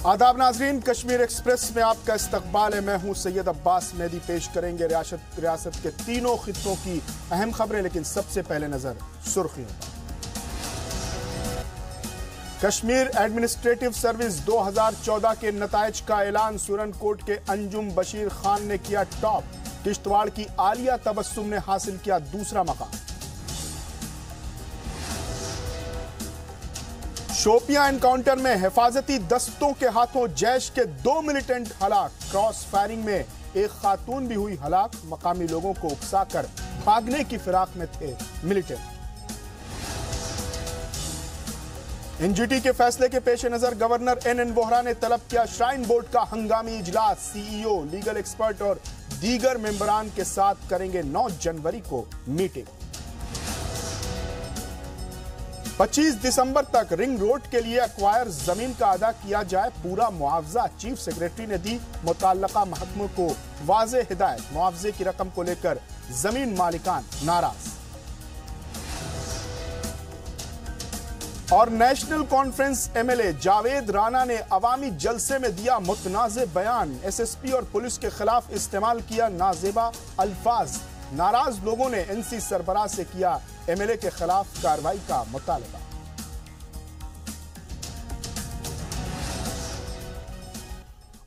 आदाब नाजरीन, कश्मीर एक्सप्रेस में आपका इस्तकबाल है। मैं हूं सैयद अब्बास मेहदी। पेश करेंगे रियासत के तीनों खित्तों की अहम खबरें, लेकिन सबसे पहले नजर सुर्खियों पर। कश्मीर एडमिनिस्ट्रेटिव सर्विस 2014 के नतायज का ऐलान। सूरन कोट के अंजुम बशीर खान ने किया टॉप। किश्तवाड़ की आलिया तबस्सुम ने हासिल किया दूसरा मकाम। शोपियां एनकाउंटर में हिफाजती दस्तों के हाथों जैश के 2 मिलिटेंट हलाक। क्रॉस फायरिंग में एक खातून भी हुई हलाक। मकामी लोगों को उकसाकर भागने की फिराक में थे मिलिटेंट। एनजीटी के फैसले के पेश नजर गवर्नर एनएन वोहरा ने तलब किया श्राइन बोर्ड का हंगामी इजलास। सीईओ, लीगल एक्सपर्ट और दीगर मेंबरान के साथ करेंगे 9 जनवरी को मीटिंग। 25 दिसंबर तक रिंग रोड के लिए एक्वायर जमीन का अदा किया जाए पूरा मुआवजा। चीफ सेक्रेटरी ने दी मुतल्लका महकमों को वाज़ेह हिदायत। मुआवजे की रकम को लेकर जमीन मालिकान नाराज। और national conference MLA Javed Rana ने अवामी जलसे में दिया मुतनाज़े बयान। एसएसपी और पुलिस के खिलाफ इस्तेमाल किया नाजेबा अल्फाज। नाराज लोगों ने एनसी सरबराह से किया एमएलए के खिलाफ कार्रवाई का मुतालबा।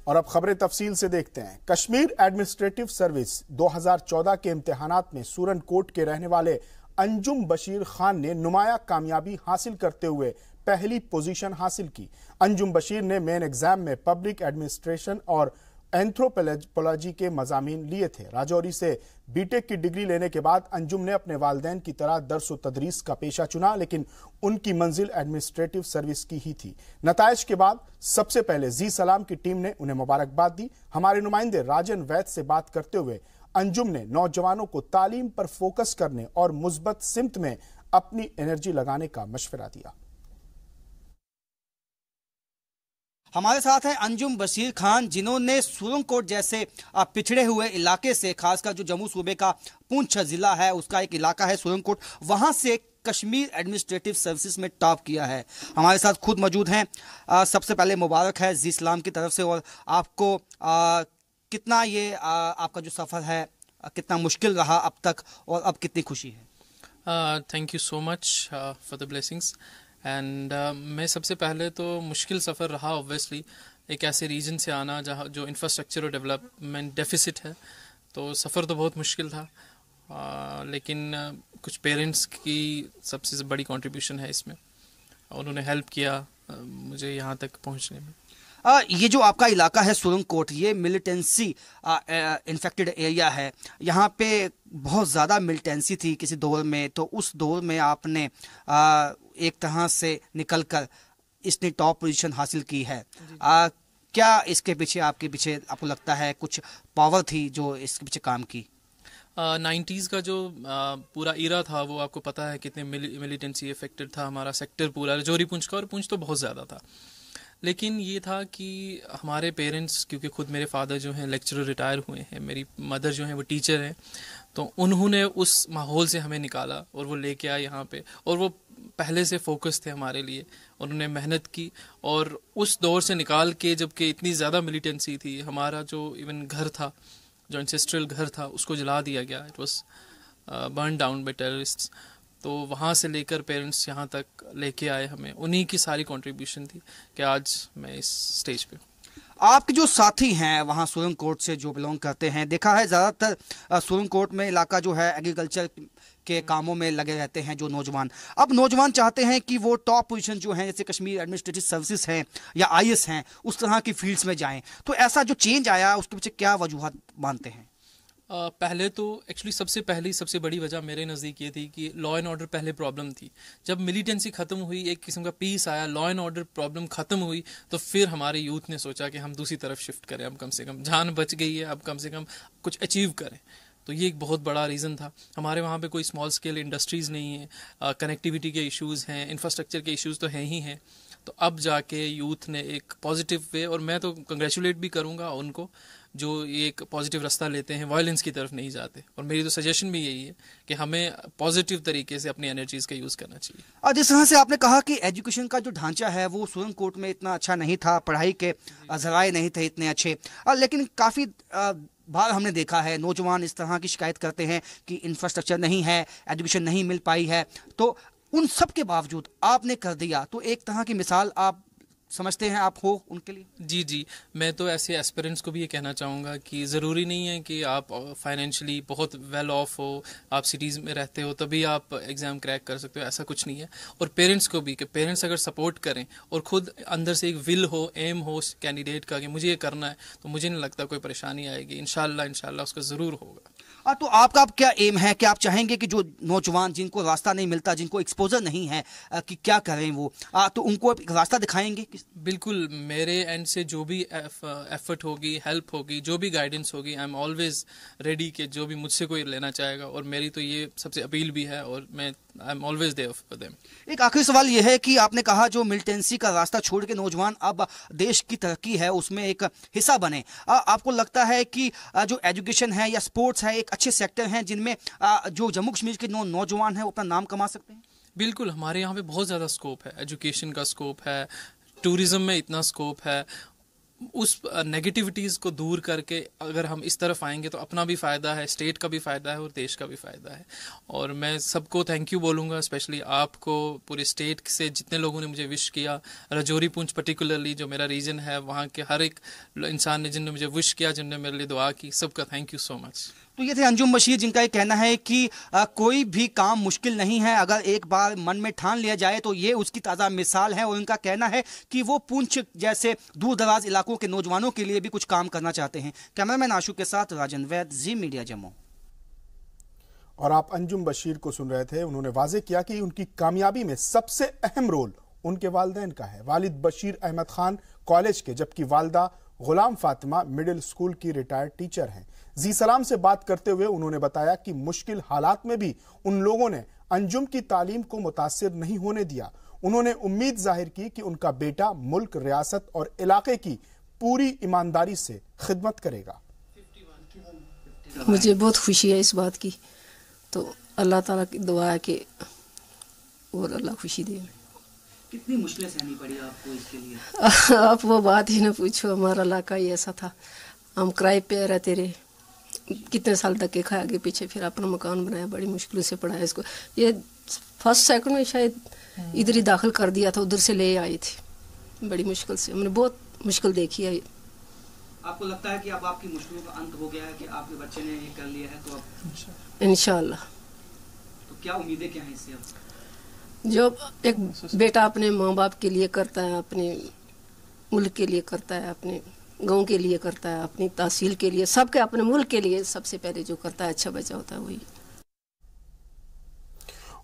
और अब खबरें तफसील से देखते हैं। कश्मीर एडमिनिस्ट्रेटिव सर्विस 2014 के इम्तिहानात में सूरन कोट के रहने वाले अंजुम बशीर खान ने नुमाया कामयाबी हासिल करते हुए पहली पोजीशन हासिल की। अंजुम बशीर ने मेन एग्जाम में पब्लिक एडमिनिस्ट्रेशन और एंथ्रोपोलॉजी के मजामीन लिए थे। राजौरी से बीटेक की डिग्री लेने के बाद अंजुम ने अपने वालिदैन की तरह दर्स व तदरीस का पेशा चुना, लेकिन उनकी मंजिल एडमिनिस्ट्रेटिव सर्विस की ही थी। नताइज के बाद सबसे पहले जी सलाम की टीम ने उन्हें मुबारकबाद दी। हमारे नुमाइंदे राजन वैद से बात करते हुए अंजुम ने नौजवानों को तालीम पर फोकस करने और मुस्बत सिमत में अपनी एनर्जी लगाने का मशवरा दिया। हमारे साथ हैं अंजुम बशीर खान, जिन्होंने सूरन कोट जैसे पिछड़े हुए इलाके से, खासकर जो जम्मू सूबे का पुंछ जिला है उसका एक इलाका है सूरन कोट, वहां से कश्मीर एडमिनिस्ट्रेटिव सर्विसेज में टॉप किया है। हमारे साथ खुद मौजूद हैं। सबसे पहले मुबारक है जी इस्लाम की तरफ से। और आपको कितना ये आपका जो सफ़र है कितना मुश्किल रहा अब तक और अब कितनी खुशी है? Thank you so much for the blessings and मैं सबसे पहले तो मुश्किल सफ़र रहा ऑब्वियसली। एक ऐसे रीजन से आना जहाँ जो इंफ्रास्ट्रक्चर और डेवलपमेंट डेफिसिट है, तो सफ़र तो बहुत मुश्किल था। लेकिन कुछ पेरेंट्स की सबसे बड़ी कंट्रीब्यूशन है इसमें। उन्होंने हेल्प किया मुझे यहाँ तक पहुँचने में। ये जो आपका इलाका है सूरन कोट, ये मिलिटेंसी इन्फेक्टेड एरिया है। यहाँ पे बहुत ज़्यादा मिलिटेंसी थी किसी दौर में, तो उस दौर में आपने एक तरह से निकलकर इसने टॉप पोजीशन हासिल की है। क्या इसके पीछे आपको लगता है कुछ पावर थी जो इसके पीछे काम की? 90s का जो पूरा इरा था वो आपको पता है कितने मिलिटेंसी इफेक्टेड था हमारा सेक्टर पूरा, राजौरी पुंछ का। और पुंछ तो बहुत ज़्यादा था, लेकिन ये था कि हमारे पेरेंट्स, क्योंकि खुद मेरे फादर जो हैं लेक्चरर रिटायर हुए हैं, मेरी मदर जो हैं वो टीचर हैं, तो उन्होंने उस माहौल से हमें निकाला और वो लेके आए यहाँ पे। और वो पहले से फोकस थे हमारे लिए, उन्होंने मेहनत की। और उस दौर से निकाल के, जबकि इतनी ज़्यादा मिलिटेंसी थी, हमारा जो इवन घर था, जो एंसेस्ट्रल घर था, उसको जला दिया गया। It was burn down by terrorists. तो वहाँ से लेकर पेरेंट्स यहाँ तक लेके आए हमें, उन्हीं की सारी कंट्रीब्यूशन थी कि आज मैं इस स्टेज पे। आपके जो साथी हैं वहाँ सूरन कोट से जो बिलोंग करते हैं, देखा है ज़्यादातर सूरन कोट में इलाका जो है एग्रीकल्चर के कामों में लगे रहते हैं जो नौजवान। अब नौजवान चाहते हैं कि वो टॉप पोजीशन जो है, जैसे कश्मीर एडमिनिस्ट्रेटिव सर्विसेज हैं या आईएएस हैं, उस तरह की फील्ड्स में जाएं। तो ऐसा जो चेंज आया उसके पीछे क्या वजूहत मानते हैं? पहले तो एक्चुअली सबसे बड़ी वजह मेरे नज़दीक ये थी कि लॉ एंड ऑर्डर पहले प्रॉब्लम थी। जब मिलिटेंसी ख़त्म हुई, एक किस्म का पीस आया, लॉ एंड ऑर्डर प्रॉब्लम ख़त्म हुई, तो फिर हमारे यूथ ने सोचा कि हम दूसरी तरफ शिफ्ट करें। अब कम से कम जान बच गई है, अब कम से कम कुछ अचीव करें। तो ये एक बहुत बड़ा रीज़न था। हमारे वहाँ पे कोई स्मॉल स्केल इंडस्ट्रीज़ नहीं है, कनेक्टिविटी के इश्यूज़ हैं, इंफ्रास्ट्रक्चर के इश्यूज़ तो हैं ही हैं। तो अब जाके यूथ ने एक पॉजिटिव वे, और मैं तो कंग्रेचुलेट भी करूँगा उनको जो ये एक पॉजिटिव रास्ता लेते हैं, वायलेंस की तरफ नहीं जाते। और मेरी तो सजेशन भी यही है कि हमें पॉजिटिव तरीके से अपनी एनर्जीज का यूज़ करना चाहिए। और जिस तरह से आपने कहा कि एजुकेशन का जो ढांचा है वो सूरन कोट में इतना अच्छा नहीं था, पढ़ाई के जराए नहीं थे इतने अच्छे, लेकिन काफ़ी बार हमने देखा है नौजवान इस तरह की शिकायत करते हैं कि इंफ्रास्ट्रक्चर नहीं है, एजुकेशन नहीं मिल पाई है। तो उन सब के बावजूद आपने कर दिया, तो एक तरह की मिसाल आप समझते हैं आप हो उनके लिए? जी जी, मैं तो ऐसे एस्पिरेंट्स को भी ये कहना चाहूँगा कि ज़रूरी नहीं है कि आप फाइनेंशियली बहुत वेल ऑफ हो, आप सिटीज़ में रहते हो तभी आप एग्ज़ाम क्रैक कर सकते हो, ऐसा कुछ नहीं है। और पेरेंट्स को भी, कि पेरेंट्स अगर सपोर्ट करें और ख़ुद अंदर से एक विल हो, एम हो कैंडिडेट का कि मुझे ये करना है, तो मुझे नहीं लगता कोई परेशानी आएगी। इंशाल्लाह उसका ज़रूर होगा। तो आपका क्या एम है कि आप चाहेंगे कि जो नौजवान जिनको रास्ता नहीं मिलता, जिनको एक्सपोजर नहीं है कि क्या करें वो, तो उनको एक रास्ता दिखाएंगे? बिल्कुल, मेरे एंड से जो भी एफर्ट होगी, हेल्प होगी, जो भी गाइडेंस होगी, आई एम ऑलवेज रेडी कि जो भी मुझसे कोई लेना चाहेगा। और मेरी तो ये सबसे अपील भी है और मैं I am always there for them. एक आखिरी सवाल ये है कि आपने कहा जो मिलिटेंसी का रास्ता छोड़ के नौजवान अब देश की तरक्की है उसमें एक हिस्सा बने, आपको लगता है कि जो एजुकेशन है या स्पोर्ट्स है एक अच्छे सेक्टर हैं जिनमें जो जम्मू कश्मीर के नौजवान हैं वो अपना नाम कमा सकते हैं? बिल्कुल, हमारे यहाँ पे बहुत ज़्यादा स्कोप है, एजुकेशन का स्कोप है, टूरिज्म में इतना स्कोप है। उस नेगेटिविटीज़ को दूर करके अगर हम इस तरफ आएंगे तो अपना भी फ़ायदा है, स्टेट का भी फ़ायदा है और देश का भी फ़ायदा है। और मैं सबको थैंक यू बोलूँगा, स्पेशली आपको, पूरे स्टेट से जितने लोगों ने मुझे विश किया, राजौरी पुंछ पर्टिकुलरली जो मेरा रीजन है, वहाँ के हर एक इंसान ने जिनने मुझे विश किया, जिनने मेरे लिए दुआ की, सबका थैंक यू सो मच। तो ये थे अंजुम बशीर जिनका ये कहना है कि कोई भी काम मुश्किल नहीं है, अगर एक बार मन में ठान लिया जाए तो ये उसकी ताज़ा मिसाल है। और उनका कहना है कि वो पुंछ जैसे दूर दराज इलाकों के नौजवानों के लिए भी कुछ काम करना चाहते हैं। कैमरामैन आशु के साथ राजन वैद, जी मीडिया जम्मू। और आप अंजुम बशीर को सुन रहे थे। उन्होंने वाजे किया कि उनकी कामयाबी में सबसे अहम रोल उनके वालिदैन का है। वालिद बशीर अहमद खान कॉलेज के, जबकि वालदा गुलाम फातिमा मिडिल स्कूल की रिटायर्ड टीचर हैं। जी सलाम से बात करते हुए उन्होंने बताया कि मुश्किल हालात में भी उन लोगों ने अंजुम की तालीम को मुतासिर नहीं होने दिया। उन्होंने उम्मीद जाहिर की कि उनका बेटा मुल्क, रियासत और इलाके की पूरी ईमानदारी से खिदमत करेगा। मुझे बहुत खुशी है इस बात की, तो अल्लाह ताला की दुआ है कि और अल्लाह खुशी दे। कितनी मुश्किलें सहनी पड़ी आपको इसके लिए? आप वो बात ही ना पूछो, हमारा इलाका ही ऐसा था, हम किराए पे रहते रहे, कितने साल धक्के खाए आगे पीछे, फिर अपना मकान बनाया, बड़ी मुश्किल से पढ़ाया इसको। ये फर्स्ट सेकंड में शायद इधर ही दाखिल कर दिया था, उधर से ले आई थी, बड़ी मुश्किल से, हमने बहुत मुश्किल देखी है। आपको लगता है कि अब आपकी मुश्किलों का अंत हो गया है कि आपके बच्चे ने ये कर लिया है, तो अब इंशाअल्लाह? तो क्या उम्मीदें क्या हैं इससे? अब जो एक बेटा अपने माँ बाप के लिए करता है, अपने मुल्क के लिए करता है, अपने गांव के लिए करता है, अपनी तहसील के लिए, सबके अपने मुल्क के लिए सबसे पहले जो करता है अच्छा बच्चा होता है वही।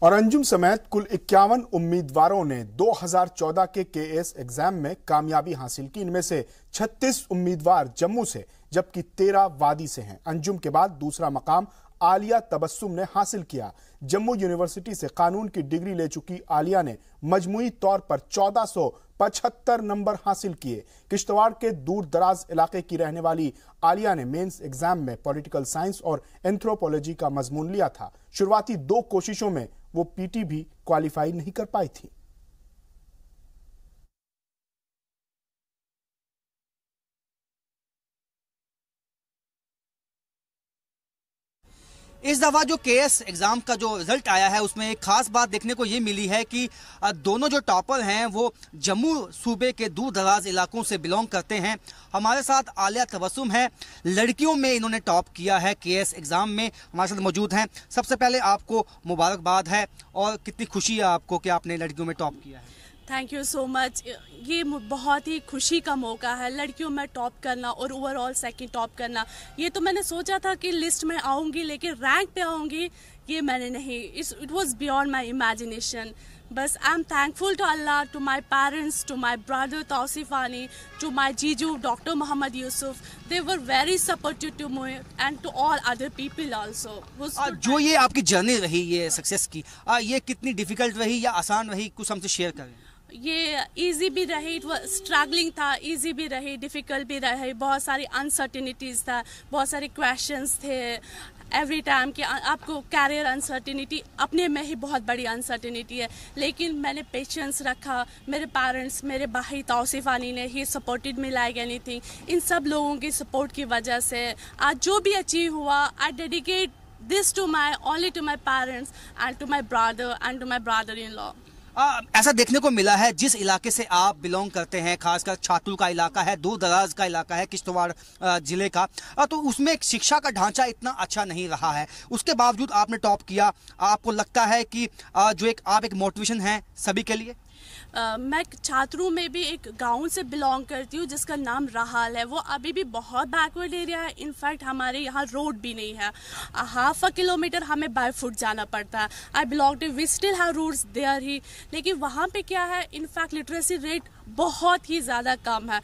और अंजुम समेत कुल 51 उम्मीदवारों ने 2014 के केएस एग्जाम में कामयाबी हासिल की। इनमें से 36 उम्मीदवार जम्मू से, जबकि 13 वादी से हैं। अंजुम के बाद दूसरा मकाम आलिया तबस्सुम ने हासिल किया। जम्मू यूनिवर्सिटी से कानून की डिग्री ले चुकी आलिया ने मजमुई तौर पर 1475 नंबर हासिल किए। किश्तवाड़ के दूर दराज इलाके की रहने वाली आलिया ने मेंस एग्जाम में पॉलिटिकल साइंस और एंथ्रोपोलॉजी का मजमून लिया था। शुरुआती 2 कोशिशों में वो पीटी भी क्वालिफाई नहीं कर पाई थी। इस दफा जो केएस एग्जाम का जो रिजल्ट आया है उसमें एक खास बात देखने को ये मिली है कि दोनों जो टॉपर हैं वो जम्मू सूबे के दूर दराज इलाकों से बिलोंग करते हैं। हमारे साथ आलिया तबस्सुम है, लड़कियों में इन्होंने टॉप किया है केएस एग्जाम में, हमारे साथ मौजूद हैं। सबसे पहले आपको मुबारकबाद है और कितनी खुशी है आपको कि आपने लड़कियों में टॉप किया है? Thank you so much. ये बहुत ही खुशी का मौका है, लड़कियों में टॉप करना और ओवरऑल सेकंड टॉप करना। ये तो मैंने सोचा था कि लिस्ट में आऊँगी, लेकिन रैंक पे आऊँगी ये मैंने नहीं, it was beyond my imagination. बस आई एम थैंकफुल टू अल्लाह, to my parents, to my brother Tausifani, to my जीजू doctor Mohammad Yusuf. They were very supportive to me and to all other people also. जो ये आपकी जर्नी रही ये success की, ये कितनी डिफिकल्ट रही या आसान रही, कुछ हमसे शेयर करें। ये इजी भी रही, स्ट्रगलिंग था, इजी भी रही, डिफ़िकल्ट भी रही, बहुत सारी अनसर्टिनिटीज़ था, बहुत सारे क्वेश्चंस थे एवरी टाइम कि आपको कैरियर अनसर्टिनिटी अपने में ही बहुत बड़ी अनसर्टिनिटी है, लेकिन मैंने पेशेंस रखा। मेरे पेरेंट्स, मेरे भाई तौसीफ़ानी ने ही सपोर्टेड मी लाइक एनीथिंग। इन सब लोगों की सपोर्ट की वजह से आज जो भी अचीव हुआ, I dedicate this to my only to my parents and to my brother and to my brother in law. ऐसा देखने को मिला है जिस इलाके से आप बिलोंग करते हैं, खासकर छातुल का इलाका है, दूर दराज का इलाका है किश्तवाड़ जिले का, तो उसमें शिक्षा का ढांचा इतना अच्छा नहीं रहा है। उसके बावजूद आपने टॉप किया। आपको लगता है कि आप एक मोटिवेशन हैं सभी के लिए? मैं छात्रों में भी एक गांव से बिलोंग करती हूँ जिसका नाम राहाल है। वो अभी भी बहुत बैकवर्ड एरिया है। इनफैक्ट हमारे यहाँ रोड भी नहीं है, 1/2 किलोमीटर हमें बाय फुट जाना पड़ता है। I belong to, we still have roots there ही, लेकिन वहाँ पे क्या है, इनफैक्ट लिटरेसी रेट बहुत ही ज़्यादा कम है।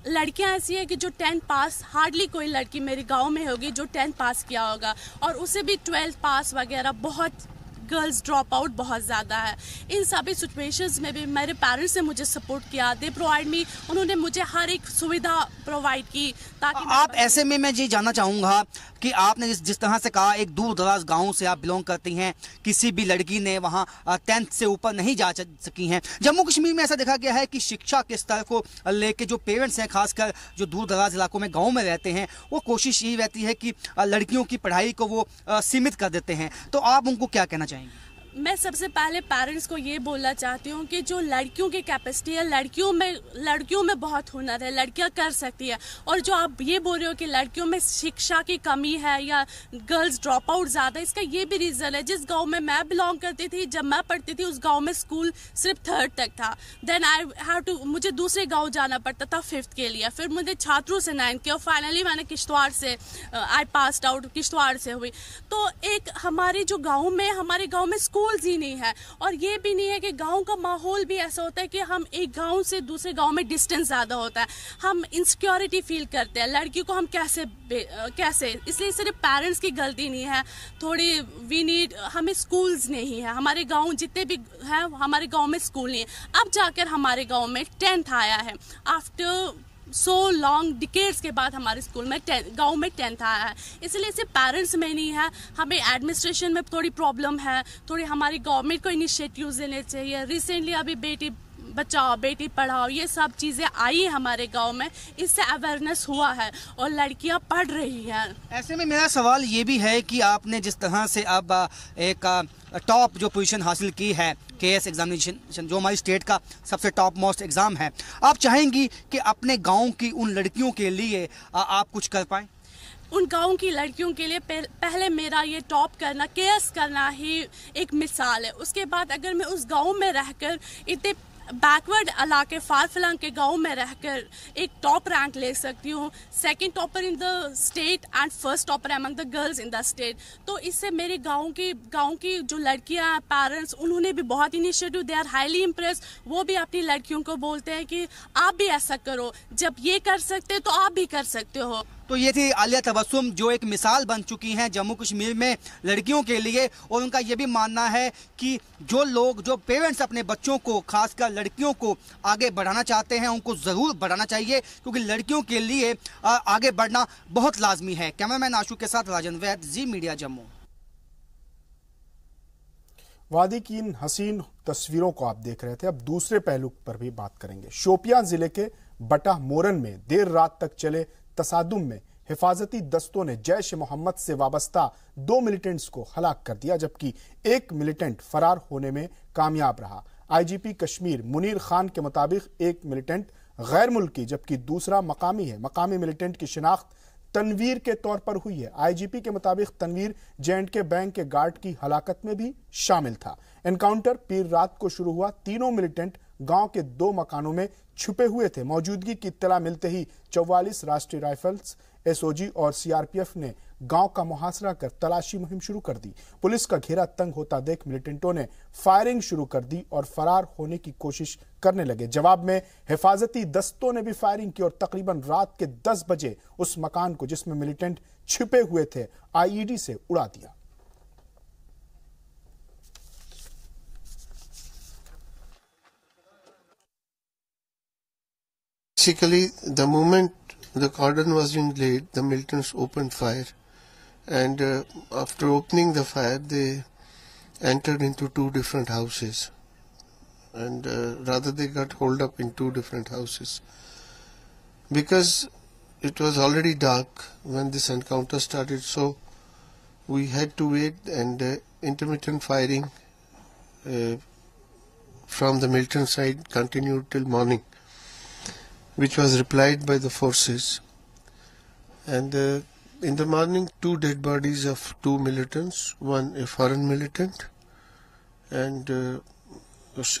लड़कियां ऐसी है कि जो 10th पास, हार्डली कोई लड़की मेरे गांव में होगी जो 10th पास किया होगा, और उसे भी 12th पास वगैरह, बहुत गर्ल्स ड्रॉप आउट बहुत ज़्यादा है। इन सभी सिचुएशंस में भी मेरे पेरेंट्स ने मुझे सपोर्ट किया, दे प्रोवाइड मी, उन्होंने मुझे हर एक सुविधा प्रोवाइड की ताकि आप ऐसे में मैं ये जानना चाहूँगा कि आपने जिस तरह से कहा, एक दूर दराज गाँव से आप बिलोंग करती हैं, किसी भी लड़की ने वहाँ 10th से ऊपर नहीं जा सकी हैं। जम्मू कश्मीर में ऐसा देखा गया है कि शिक्षा के स्तर को लेके जो पेरेंट्स हैं, खासकर जो दूर दराज इलाकों में गाँव में रहते हैं, वो कोशिश यही रहती है कि लड़कियों की पढ़ाई को वो सीमित कर देते हैं। तो आप उनको क्या कहना चाहेंगे? मैं सबसे पहले पेरेंट्स को ये बोलना चाहती हूँ कि जो लड़कियों की कैपेसिटी है, लड़कियों में बहुत हुनर है, लड़कियाँ कर सकती है। और जो आप ये बोल रहे हो कि लड़कियों में शिक्षा की कमी है या गर्ल्स ड्रॉप आउट ज़्यादा, इसका ये भी रीज़न है। जिस गांव में मैं बिलोंग करती थी, जब मैं पढ़ती थी, उस गांव में स्कूल सिर्फ 3rd तक था। देन आई हैव टू, मुझे दूसरे गाँव जाना पड़ता था 5th के लिए। फिर मुझे छात्रों से 9th किया और फाइनली मैंने किश्तवाड़ से आई पास्ड आउट, किश्तवाड़ से हुई। तो एक हमारे गाँव में स्कूल्स ही नहीं है, और ये भी नहीं है कि गांव का माहौल भी ऐसा होता है कि हम एक गांव से दूसरे गांव में डिस्टेंस ज़्यादा होता है, हम इनसिक्योरिटी फील करते हैं। लड़की को हम कैसे, इसलिए सिर्फ पेरेंट्स की गलती नहीं है, थोड़ी हमें स्कूल्स नहीं है। हमारे गांव जितने भी हैं, हमारे गांव में स्कूल नहीं है। अब जाकर हमारे गांव में 10th आया है, आफ्टर सो लॉन्ग डिकेड्स के बाद हमारे स्कूल में गांव में 10th आया है। इसलिए सिर्फ पेरेंट्स में नहीं है, हमें एडमिनिस्ट्रेशन में थोड़ी प्रॉब्लम है, थोड़ी हमारी गवर्नमेंट को इनिशिएटिव्स लेने चाहिए। रिसेंटली अभी बेटी बचाओ बेटी पढ़ाओ ये सब चीज़ें आई हैं हमारे गांव में, इससे अवेयरनेस हुआ है और लड़कियां पढ़ रही हैं। ऐसे में मेरा सवाल ये भी है कि आपने जिस तरह से अब एक टॉप जो पोजीशन हासिल की है केएस एग्जामिनेशन, जो हमारी स्टेट का सबसे टॉप मोस्ट एग्ज़ाम है, आप चाहेंगी कि अपने गांव की उन लड़कियों के लिए आप कुछ कर पाएँ? उन गाँव की लड़कियों के लिए पहले मेरा ये टॉप करना, केएस करना ही एक मिसाल है। उसके बाद अगर मैं उस गाँव में रहकर इतने बैकवर्ड इलाके, फार फलंग के गाँव में रहकर एक टॉप रैंक ले सकती हूँ, 2nd topper in the state and 1st topper among the girls in the state, तो इससे मेरे गाँव की जो लड़कियाँ, पेरेंट्स, उन्होंने भी बहुत initiative, they are highly impress. वो भी अपनी लड़कियों को बोलते हैं कि आप भी ऐसा करो, जब ये कर सकते तो आप भी कर सकते हो। तो ये थी आलिया तबस्सुम, जो एक मिसाल बन चुकी हैं जम्मू कश्मीर में लड़कियों के लिए। और उनका ये भी मानना है कि जो पेरेंट्स अपने बच्चों को, खासकर लड़कियों को आगे बढ़ाना चाहते हैं, उनको ज़रूर बढ़ाना चाहिए, क्योंकि लड़कियों के लिए आगे बढ़ना बहुत लाजमी है। कैमरामैन आशू के साथ राजन वैद, जी मीडिया जम्मू। वादी की इन हसीन तस्वीरों को आप देख रहे थे। अब दूसरे पहलू पर भी बात करेंगे। शोपियां जिले के बटा मोरन में देर रात तक चले तसादुम में हिफाजती दस्तों ने जैश मोहम्मद से वाबस्ता 2 मिलिटेंट्स को हलाक कर दिया, जबकि एक मिलिटेंट फरार होने में कामयाब रहा। आईजीपी कश्मीर मुनीर खान के मुताबिक एक मिलिटेंट गैर मुल्की जबकि दूसरा मकामी है। मकामी मिलिटेंट की शिनाख्त तनवीर के तौर पर हुई है। आईजीपी के मुताबिक तनवीर J&K बैंक के गार्ड की हलाकत में भी शामिल था। एनकाउंटर पीर रात को शुरू हुआ। तीनों मिलिटेंट गांव के 2 मकानों में छुपे हुए थे। मौजूदगी की इत्तला मिलते ही 44 राष्ट्रीय राइफल्स, एसओजी और सीआरपीएफ ने गांव का मुहासरा कर तलाशी मुहिम शुरू कर दी। पुलिस का घेरा तंग होता देख मिलिटेंटों ने फायरिंग शुरू कर दी और फरार होने की कोशिश करने लगे। जवाब में हिफाजती दस्तों ने भी फायरिंग की और तकरीबन रात के 10 बजे उस मकान को जिसमें मिलिटेंट छिपे हुए थे आईईडी से उड़ा दिया। basically, the moment the cordon was being laid, the militants opened fire, and after opening the fire, they entered into two different houses, and rather they got holed up in two different houses. Because it was already dark when this encounter started, so we had to wait, and intermittent firing from the militant side continued till morning, which was replied by the forces. And in the morning, two dead bodies of two militants, one a foreign militant and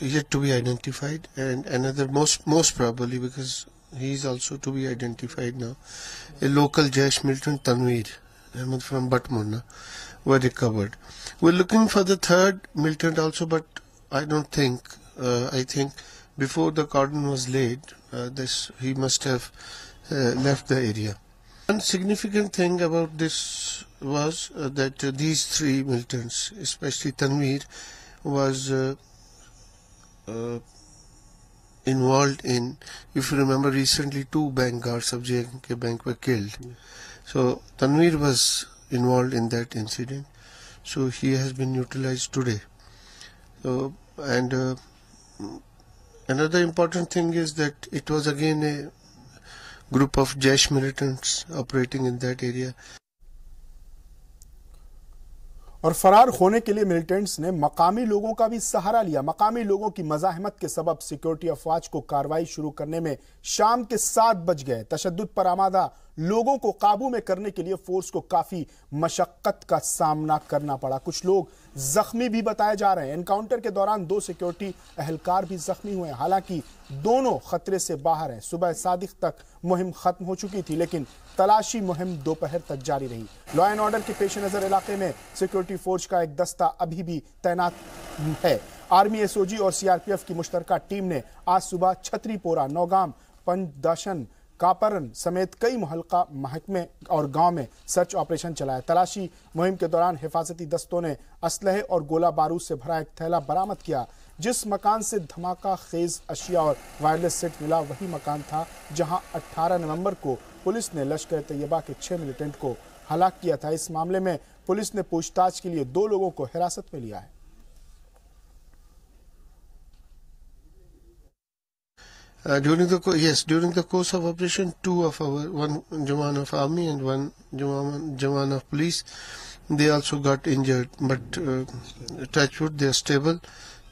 yet to be identified, and another most probably, because he is also to be identified now, a local Jaish militant, Tanveer Ahmed from Batmona, were recovered. We're looking for the third militant also, but I don't think, I think before the cordon was laid, he must have left the area. One significant thing about this was that these three militants, especially Tanveer, was involved in, if you remember recently, two bank guards of J&K Bank were killed. So Tanveer was involved in that incident. So he has been neutralized today. So, and another important thing is that it was again a group of Jaish militants operating in that area. और फरार होने के लिए militants ने मकामी लोगों का भी सहारा लिया। मकामी लोगों की मज़ाहमत के सबब सिक्योरिटी अफवाज को कार्रवाई शुरू करने में शाम के 7 बज गए। तशद्दुद पर आमादा लोगों को काबू में करने के लिए फोर्स को काफी मशक्कत का सामना करना पड़ा। कुछ लोग जख्मी भी बताए जा रहे हैं। एनकाउंटर के दौरान 2 सिक्योरिटी एहलकार भी जख्मी हुए। हालांकि दोनों खतरे से बाहर हैं। सुबह सादिक तक मुहिम खत्म हो चुकी थी, लेकिन तलाशी मुहिम दोपहर तक जारी रही। लॉ एंड ऑर्डर के पेश नजर इलाके में सिक्योरिटी फोर्स का एक दस्ता अभी भी तैनात है। आर्मी, एसओजी और सीआरपीएफ की मुश्तरका टीम ने आज सुबह छतरीपोरा, नौगाम, पंजदाशन, कापरन समेत कई मुहल्का महकमे और गांव में सर्च ऑपरेशन चलाया। तलाशी मुहिम के दौरान हिफाजती दस्तों ने असलहे और गोला बारूद से भरा एक थैला बरामद किया। जिस मकान से धमाका खेज अशिया और वायरलेस सेट मिला, वही मकान था जहां 18 नवंबर को पुलिस ने लश्कर तैयबा के 6 मिलिटेंट को हलाक किया था। इस मामले में पुलिस ने पूछताछ के लिए 2 लोगों को हिरासत में लिया है। During the course of operation, 2 of one Jawan of army and 1 Jawan of police, they also got injured, but touch wood, they are stable.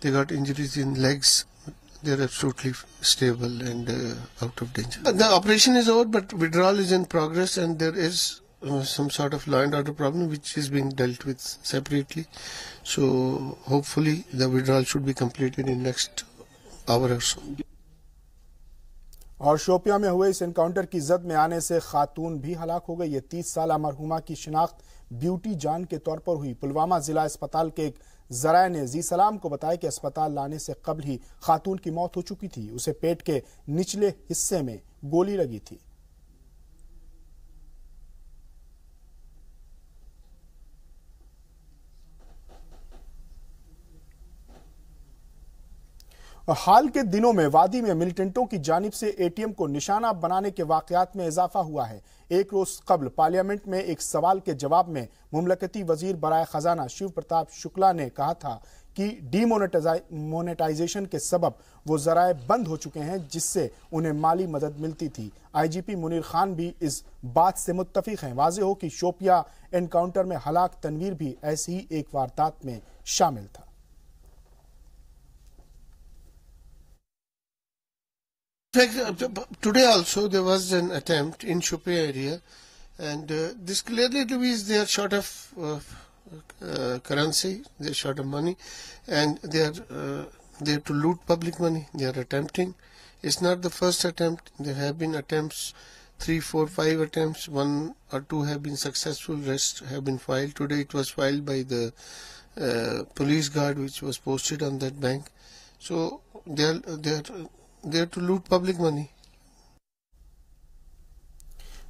They got injuries in legs. They are absolutely stable and out of danger. The operation is over, but withdrawal is in progress, and there is some sort of law and order problem which is being dealt with separately. So hopefully the withdrawal should be completed in next hour or so. और शोपिया में हुए इस encounter की जद में आने से खातून भी हलाक हो गई। ये 30 साला मरहुमा की शिनाख्त ब्यूटी जान के तौर पर हुई। पुलवामा जिला अस्पताल के एक जराये ने जी सलाम को बताया कि अस्पताल लाने से कबल ही खातून की मौत हो चुकी थी। उसे पेट के निचले हिस्से में गोली लगी थी। हाल के दिनों में वादी में मिलिटेंटों की जानिब से एटीएम को निशाना बनाने के वाकयात में इजाफा हुआ है। एक रोज कबल पार्लियामेंट में एक सवाल के जवाब में मुमलकती वजीर बराए खजाना शिव प्रताप शुक्ला ने कहा था कि डीमोनेटाइजेशन के सबब वो जराए बंद हो चुके हैं, जिससे उन्हें माली मदद मिलती थी। आईजीपी मुनीर खान भी इस बात से मुत्तफिक हैं। वाज़ेह हो कि शोपिया एनकाउंटर में हलाक तनवीर भी ऐसी ही एक वारदात में शामिल था। In fact, today also there was an attempt in Shopia area, and this clearly means they are short of currency, they are short of money, and they are there to loot public money. They are attempting. It's not the first attempt. There have been attempts, 3, 4, 5 attempts. 1 or 2 have been successful. Rest have been filed. Today it was filed by the police guard which was posted on that bank. So they are there to loot public money.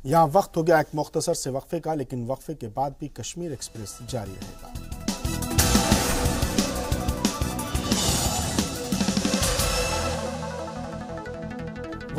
यहाँ वक्त हो गया एक मुख्तसर से वक्फे का, लेकिन वक्फे के बाद भी कश्मीर एक्सप्रेस जारी रहेगा।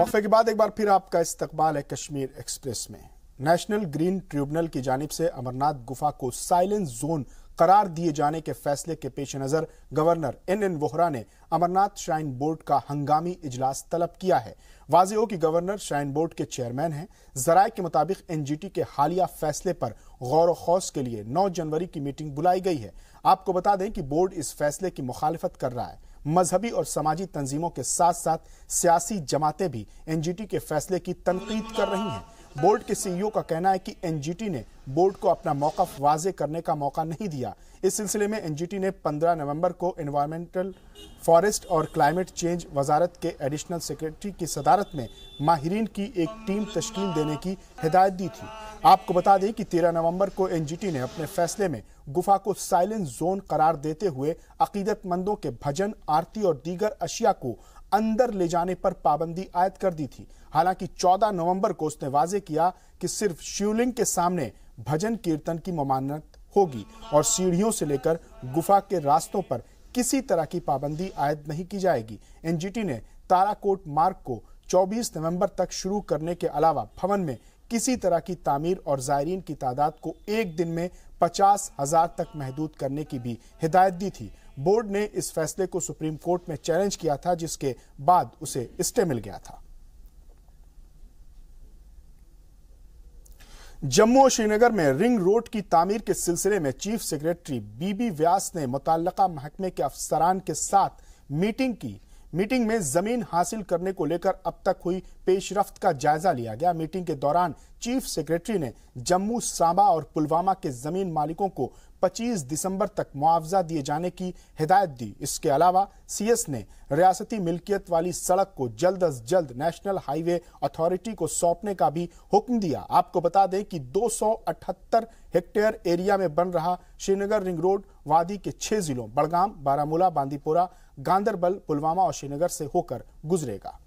वक्फे के बाद एक बार फिर आपका इस्तकबाल है कश्मीर एक्सप्रेस में। नेशनल ग्रीन ट्रिब्यूनल की जानिब से अमरनाथ गुफा को साइलेंस जोन करार दिए जाने के फैसले के पेश नजर गवर्नर एन वोहरा ने अमरनाथ श्राइन बोर्ड का हंगामी इजलास तलब किया है। वाज़ेह हो कि गवर्नर श्राइन बोर्ड के चेयरमैन हैं। जराये के मुताबिक एनजीटी के हालिया फैसले पर गौर खौस के लिए 9 जनवरी की मीटिंग बुलाई गई है। आपको बता दें कि बोर्ड इस फैसले की मुखालिफत कर रहा है। मजहबी और समाजी तंजीमों के साथ साथ सियासी जमातें भी एनजीटी के फैसले की तनकीद कर रही हैं। बोर्ड के सीईओ का कहना है कि एनजीटी ने बोर्ड को अपना मौक़िफ़ वाज़ेह करने का मौका नहीं दिया। इस सिलसिले में एनजीटी ने 15 नवंबर को एनवायरमेंटल, फॉरेस्ट और क्लाइमेट चेंज वजारत के एडिशनल सेक्रेटरी की सदारत में माहिरीन की एक टीम तश्कील देने की हिदायत दी थी। आपको बता दें कि 13 नवंबर को एनजीटी ने अपने फैसले में गुफा को साइलेंस जोन करार देते हुए अकीदतमंदों के भजन, आरती और दीगर अशिया को अंदर ले जाने पर पाबंदी आयद कर दी थी। हालांकि 14 नवंबर को उसने वाजे किया कि सिर्फ शिवलिंग के सामने भजन कीर्तन की ममानत होगी और सीढ़ियों से लेकर गुफा के रास्तों पर किसी तरह की पाबंदी आयद नहीं की जाएगी। एनजीटी ने ताराकोट मार्ग को 24 नवंबर तक शुरू करने के अलावा भवन में किसी तरह की तामीर और जायरीन की तादाद को एक दिन में 50,000 तक महदूद करने की भी हिदायत दी थी। बोर्ड ने इस फैसले को सुप्रीम कोर्ट में चैलेंज किया था, जिसके बाद उसे स्टे मिल गया था। जम्मू और श्रीनगर में रिंग रोड की तामीर के सिलसिले में चीफ सेक्रेटरी बीबी व्यास ने मुतल्लका महकमे के अफसरान के साथ मीटिंग की। मीटिंग में जमीन हासिल करने को लेकर अब तक हुई पेशरफ्त का जायजा लिया गया। मीटिंग के दौरान चीफ सेक्रेटरी ने जम्मू, सांबा और पुलवामा के जमीन मालिकों को 25 दिसंबर तक मुआवजा दिए जाने की हिदायत दी। इसके अलावा सीएस ने रियासती मिल्कियत वाली सड़क को जल्द अज जल्द नेशनल हाईवे अथॉरिटी को सौंपने का भी हुक्म दिया। आपको बता दें कि 278 हेक्टेयर एरिया में बन रहा श्रीनगर रिंग रोड वादी के 6 जिलों बड़गाम, बारामूला, बांदीपोरा, गांदरबल, पुलवामा और श्रीनगर से होकर गुजरेगा।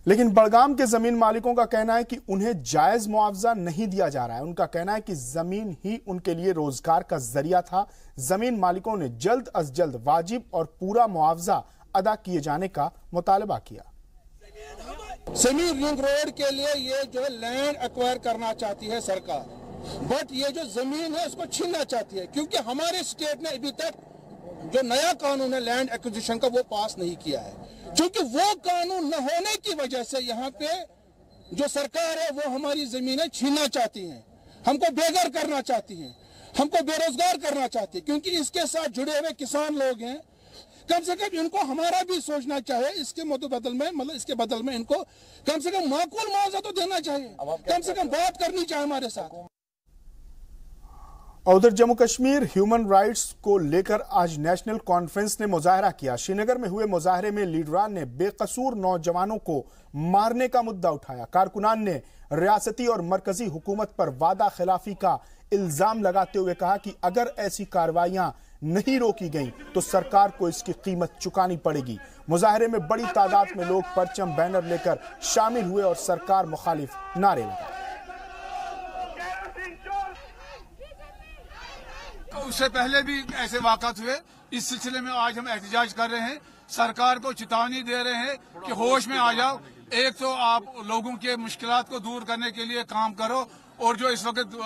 लेकिन बड़गाम के जमीन मालिकों का कहना है कि उन्हें जायज मुआवजा नहीं दिया जा रहा है। उनका कहना है कि जमीन ही उनके लिए रोजगार का जरिया था। जमीन मालिकों ने जल्द अज जल्द वाजिब और पूरा मुआवजा अदा किए जाने का मुतालबा किया। जमीन रिंग रोड के लिए ये जो है लैंड एक्वायर करना चाहती है सरकार, बट ये जो जमीन है उसको छीनना चाहती है, क्योंकि हमारे स्टेट ने अभी तक जो नया कानून है लैंड एक्विजिशन का वो पास नहीं किया है। क्योंकि वो कानून न होने की वजह से यहाँ पे जो सरकार है वो हमारी जमीनें छीनना चाहती हैं, हमको बेघर करना चाहती हैं, हमको बेरोजगार करना चाहती है। क्योंकि इसके साथ जुड़े हुए किसान लोग हैं, कम से कम इनको हमारा भी सोचना चाहिए। इसके बदल में इसके बदल में इनको कम से कम माकूल मुआवजा तो देना चाहिए, कम से कम बात करनी चाहिए हमारे साथ। और उधर जम्मू कश्मीर ह्यूमन राइट्स को लेकर आज नेशनल कॉन्फ्रेंस ने मुजाहरा किया। श्रीनगर में हुए मुजाहरे में लीडरान ने बेकसूर नौजवानों को मारने का मुद्दा उठाया। कारकुनान ने रियासती और मरकजी हुकूमत पर वादा खिलाफी का इल्जाम लगाते हुए कहा कि अगर ऐसी कार्रवाइयां नहीं रोकी गईं तो सरकार को इसकी कीमत चुकानी पड़ेगी। मुजाहरे में बड़ी तादाद में लोग परचम, बैनर लेकर शामिल हुए और सरकार मुखालिफ नारे लगाए। उससे पहले भी ऐसे वाक़ात हुए। इस सिलसिले में आज हम एहतजाज कर रहे हैं, सरकार को चेतावनी दे रहे हैं कि होश में आ जाओ। एक तो आप लोगों के मुश्किलात को दूर करने के लिए काम करो, और जो इस वक्त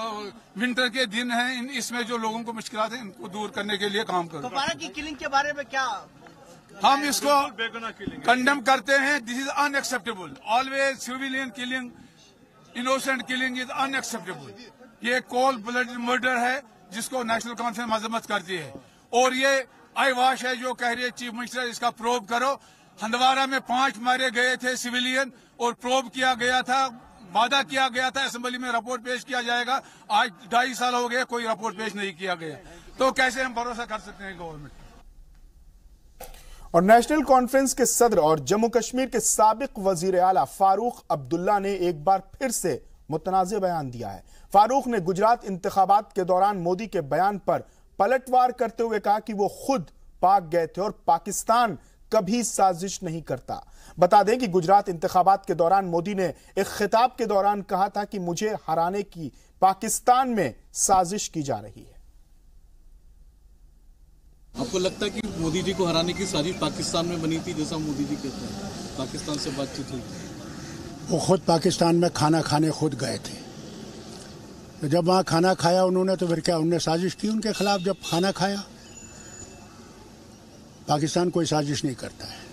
विंटर के दिन हैं इसमें जो लोगों को मुश्किलात हैं इनको दूर करने के लिए काम करो। दोबारा की किलिंग के बारे में क्या हम इसको कंडेम करते हैं। This is unacceptable. Always civilian killing, innocent killing is unacceptable. ये कोल्ड ब्लडेड मर्डर है जिसको नेशनल कॉन्फ्रेंस मजम्मत करती है, और ये आई वाश है जो कह रही है चीफ मिनिस्टर इसका प्रोब करो। हंदवारा में 5 मारे गए थे सिविलियन और प्रोब किया गया था, वादा किया गया था असेंबली में रिपोर्ट पेश किया जाएगा। आज 2.5 साल हो गए, कोई रिपोर्ट पेश नहीं किया गया, तो कैसे हम भरोसा कर सकते हैं गवर्नमेंट। और नेशनल कॉन्फ्रेंस के सदर और जम्मू कश्मीर के साबिक वजीर आला फारूक अब्दुल्ला ने एक बार फिर से मुतनाज़े बयान दिया है। फारूक ने गुजरात इंतखाबात के दौरान मोदी के बयान पर पलटवार करते हुए कहा कि वो खुद पाक गए थे और पाकिस्तान कभी साजिश नहीं करता। बता दें कि गुजरात इंतखाबात के दौरान मोदी ने एक खिताब के दौरान कहा था कि मुझे हराने की पाकिस्तान में साजिश की जा रही है। आपको लगता है कि मोदी जी को हराने की साजिश पाकिस्तान में बनी थी, जैसा मोदी जी कहते हैं पाकिस्तान से बातचीत हुई? वो खुद पाकिस्तान में खाना खाने खुद गए थे, तो जब वहाँ खाना खाया उन्होंने तो फिर क्या उन्होंने साजिश की उनके खिलाफ? जब खाना खाया, पाकिस्तान कोई साजिश नहीं करता है।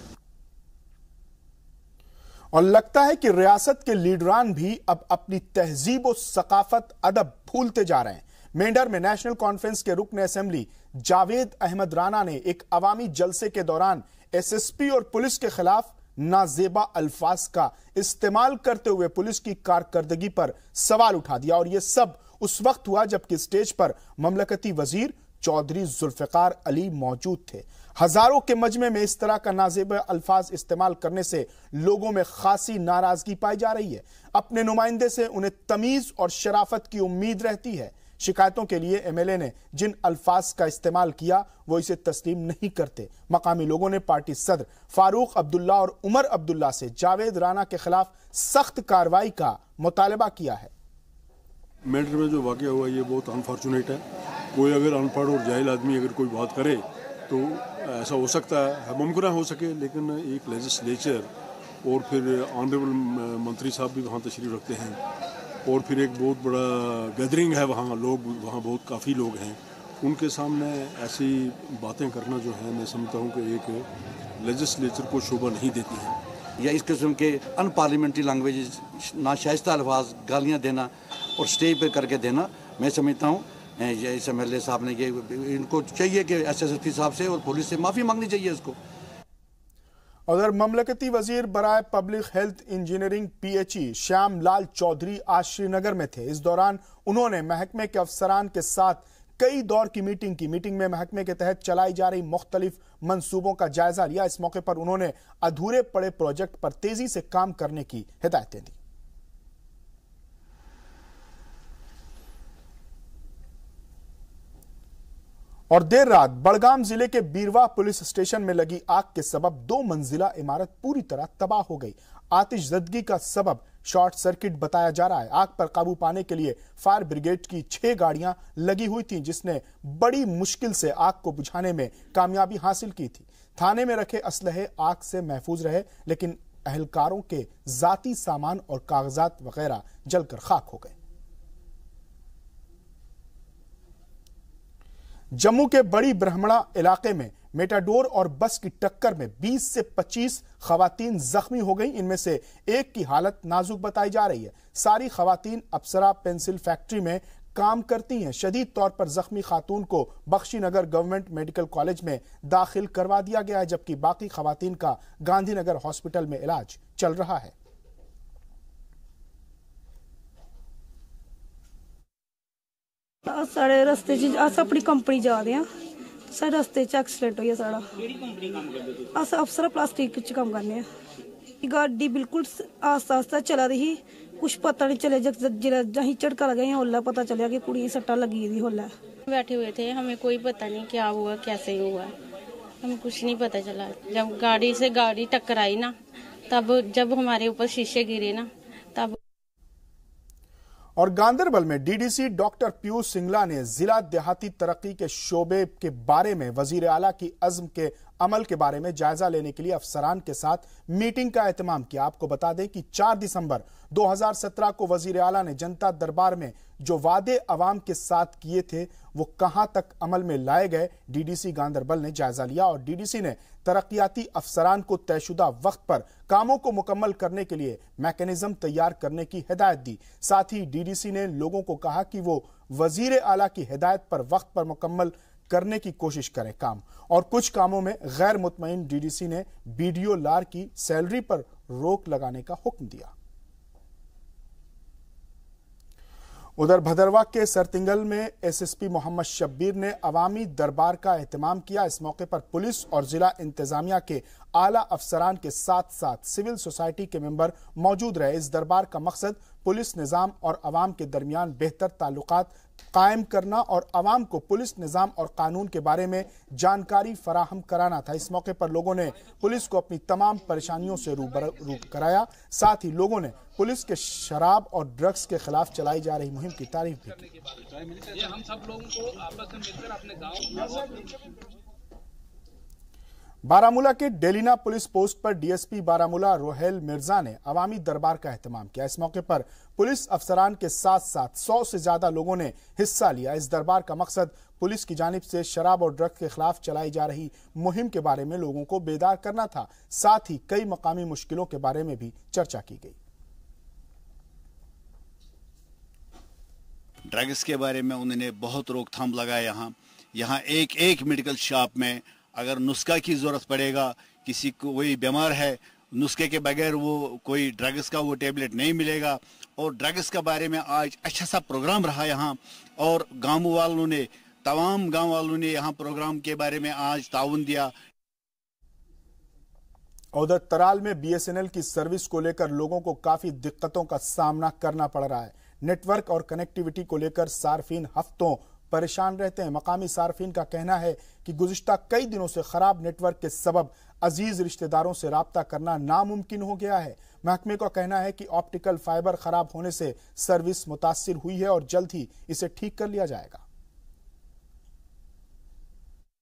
और लगता है कि रियासत के लीडरान भी अब अपनी तहजीब और सकाफत अदब भूलते जा रहे हैं। मेंढर में नेशनल कॉन्फ्रेंस के रुकन असेंबली जावेद अहमद राना ने एक अवामी जलसे के दौरान एसएसपी और पुलिस के खिलाफ नाजेबा अल्फाज का इस्तेमाल करते हुए पुलिस की कारकर्दगी पर सवाल उठा दिया। और यह सब उस वक्त हुआ जबकि स्टेज पर ममलकती वजीर चौधरी जुल्फिकार अली मौजूद थे। हजारों के मजमे में इस तरह का नाजेबा अल्फाज इस्तेमाल करने से लोगों में खासी नाराजगी पाई जा रही है। अपने नुमाइंदे से उन्हें तमीज और शराफत की उम्मीद रहती है। शिकायतों के लिए एमएलए ने जिन अल्फाज का इस्तेमाल किया वो इसे तस्लीम नहीं करते। मकामी लोगों ने पार्टी सदर फारूक अब्दुल्ला और उमर अब्दुल्ला से जावेद राना के खिलाफ सख्त कार्रवाई का मुतालबा किया है। मेंढर में जो वाकया हुआ ये बहुत अनफॉर्चुनेट है। कोई अगर अनपढ़ और जाहिल आदमी अगर कोई बात करे तो ऐसा हो सकता है, मुमकिन हो सके, लेकिन एक लेजिस्लेचर और फिर ऑनरेबल मंत्री साहब भी वहाँ तशरीफ रखते हैं और फिर एक बहुत बड़ा गैदरिंग है वहाँ, लोग वहाँ बहुत काफ़ी लोग हैं, उनके सामने ऐसी बातें करना जो है मैं समझता हूँ कि एक लेजिस्लेचर को शोभा नहीं देती है। या इस किस्म के अनपार्लियामेंट्री लैंग्वेज, नाशाइस्ता अल्फाज, गालियाँ देना और स्टेज पर करके देना, मैं समझता हूँ इस एमएलए साहब ने ये इनको चाहिए कि एसएसपी साहब से और पुलिस से माफ़ी मांगनी चाहिए इसको। उधर ममलकती वजीर बराए public health engineering PHE Shyam Lal Chaudhary आज श्रीनगर में थे। इस दौरान उन्होंने महकमे के अफसरान के साथ कई दौर की मीटिंग में महकमे के तहत चलाई जा रही मुख्तलिफ मंसूबों का जायजा लिया। इस मौके पर उन्होंने अधूरे पड़े प्रोजेक्ट पर तेजी से काम करने की हिदायतें दी। और देर रात बड़गाम जिले के बीरवा पुलिस स्टेशन में लगी आग के सबब 2 मंजिला इमारत पूरी तरह तबाह हो गई। आतिशज़दगी का सबब शॉर्ट सर्किट बताया जा रहा है। आग पर काबू पाने के लिए फायर ब्रिगेड की 6 गाड़ियां लगी हुई थीं, जिसने बड़ी मुश्किल से आग को बुझाने में कामयाबी हासिल की थी। थाने में रखे असलहे आग से महफूज रहे, लेकिन अहलकारों के जाती सामान और कागजात वगैरह जलकर खाक हो गए। जम्मू के बड़ी ब्रह्मणा इलाके में मेटाडोर और बस की टक्कर में 20 से 25 खवातीन जख्मी हो गईं। इनमें से एक की हालत नाजुक बताई जा रही है। सारी खवातीन अप्सरा पेंसिल फैक्ट्री में काम करती हैं। शदीद तौर पर जख्मी खातून को बख्शीनगर गवर्नमेंट मेडिकल कॉलेज में दाखिल करवा दिया गया है, जबकि बाकी खवातीन का गांधीनगर हॉस्पिटल में इलाज चल रहा है। साढ़े रस्ते च अस अपनी कंपनी जा रहे हैं, साढ़े रस्ते च एक्सीडेंट होया साढ़ा। अस अफसर प्लास्टिक च कम्म करने आं। गाड़ी बिल्कुल आस्ता आस्ता चला दी ही, कुछ पता नहीं चले। जिसलै अहीं झटका लगे होला पता चलिया कि कुड़ी सट्टा लगी दी होला। बैठे हुए थे, हमें कोई पता नहीं क्या हुआ कैसे हुआ, हमें कुछ नहीं पता चला। जब गाड़ी से गाड़ी टकराई ना, तब जब हमारे ऊपर शीशे गिरे ना, तब। और गांदरबल में डीडीसी डॉक्टर पीयूष सिंगला ने जिला देहाती तरक्की के शोबे के बारे में वजीर आला की अज़्म के अमल के बारे में जायजा लेने के लिए अफसरान के साथ मीटिंग का एहतमाम किया। आपको बता दें कि 4 दिसंबर 2017 को वजीर आला ने जनता दरबार में जो वादे अवाम के साथ किए थे वो कहां तक अमल में लाए गए, डीडीसी गांदरबल ने जायजा लिया और डीडीसी ने तरक्याती अफसरान को तयशुदा वक्त पर कामों को मुकम्मल करने के लिए मैकेनिज्म तैयार करने की हिदायत दी। साथ ही डीडीसी ने लोगों को कहा कि वो वजीर आला की हिदायत पर वक्त पर मुकम्मल करने की कोशिश करें काम। और कुछ कामों में गैर मुतमईन डीडीसी ने बीडीओ लार की सैलरी पर रोक लगाने का हुक्म दिया। उधर भदरवा के सरतिंगल में एसएसपी मोहम्मद शब्बीर ने अवामी दरबार का एहतमाम किया। इस मौके पर पुलिस और जिला इंतजामिया के आला अफसरान के साथ साथ सिविल सोसाइटी के मेंबर मौजूद रहे। इस दरबार का मकसद पुलिस निज़ाम और अवाम के दरमियान बेहतर ताल्लुकात कायम करना और अवाम को पुलिस निज़ाम और कानून के बारे में जानकारी फराहम कराना था। इस मौके पर लोगों ने पुलिस को अपनी तमाम परेशानियों से रूबरू कराया। साथ ही लोगों ने पुलिस के शराब और ड्रग्स के खिलाफ चलाई जा रही मुहिम की तारीफ भी की। हम सब लोगों को आपस में मिलकर अपने गाँव बारामूला के डेलिना पुलिस पोस्ट पर डीएसपी बारामूला रोहेल मिर्जा ने अवामी दरबार का एहतमाम किया। इस मौके पर पुलिस अफसरान के साथ साथ 100 से ज्यादा लोगों ने हिस्सा लिया। इस दरबार का मकसद पुलिस की जानिब से शराब और ड्रग्स के खिलाफ चलाई जा रही मुहिम के बारे में लोगों को बेदार करना था। साथ ही कई मकामी मुश्किलों के बारे में भी चर्चा की गई। ड्रग्स के बारे में उन्होंने बहुत रोकथाम लगाया। यहाँ एक मेडिकल शॉप में अगर नुस्खा की जरूरत पड़ेगा, किसी को कोई बीमार है, नुस्खे के बगैर वो कोई ड्रग्स का वो टेबलेट नहीं मिलेगा। और ड्रग्स के बारे में आज अच्छा सा प्रोग्राम रहा यहाँ, और तमाम गांव वालों ने यहाँ प्रोग्राम के बारे में आज ताउन दिया। उधर तराल में बीएसएनएल की सर्विस को लेकर लोगों को काफी दिक्कतों का सामना करना पड़ रहा है। नेटवर्क और कनेक्टिविटी को लेकर सार्फिन हफ्तों परेशान रहते हैं। मकामी सार्फिन का कहना है कि गुज़िश्ता कई दिनों से खराब नेटवर्क के सबब अजीज रिश्तेदारों से राब्ता करना नामुमकिन हो गया है। महकमे का कहना है कि ऑप्टिकल फाइबर खराब होने से सर्विस मुतासिर हुई है और जल्द ही इसे ठीक कर लिया जाएगा।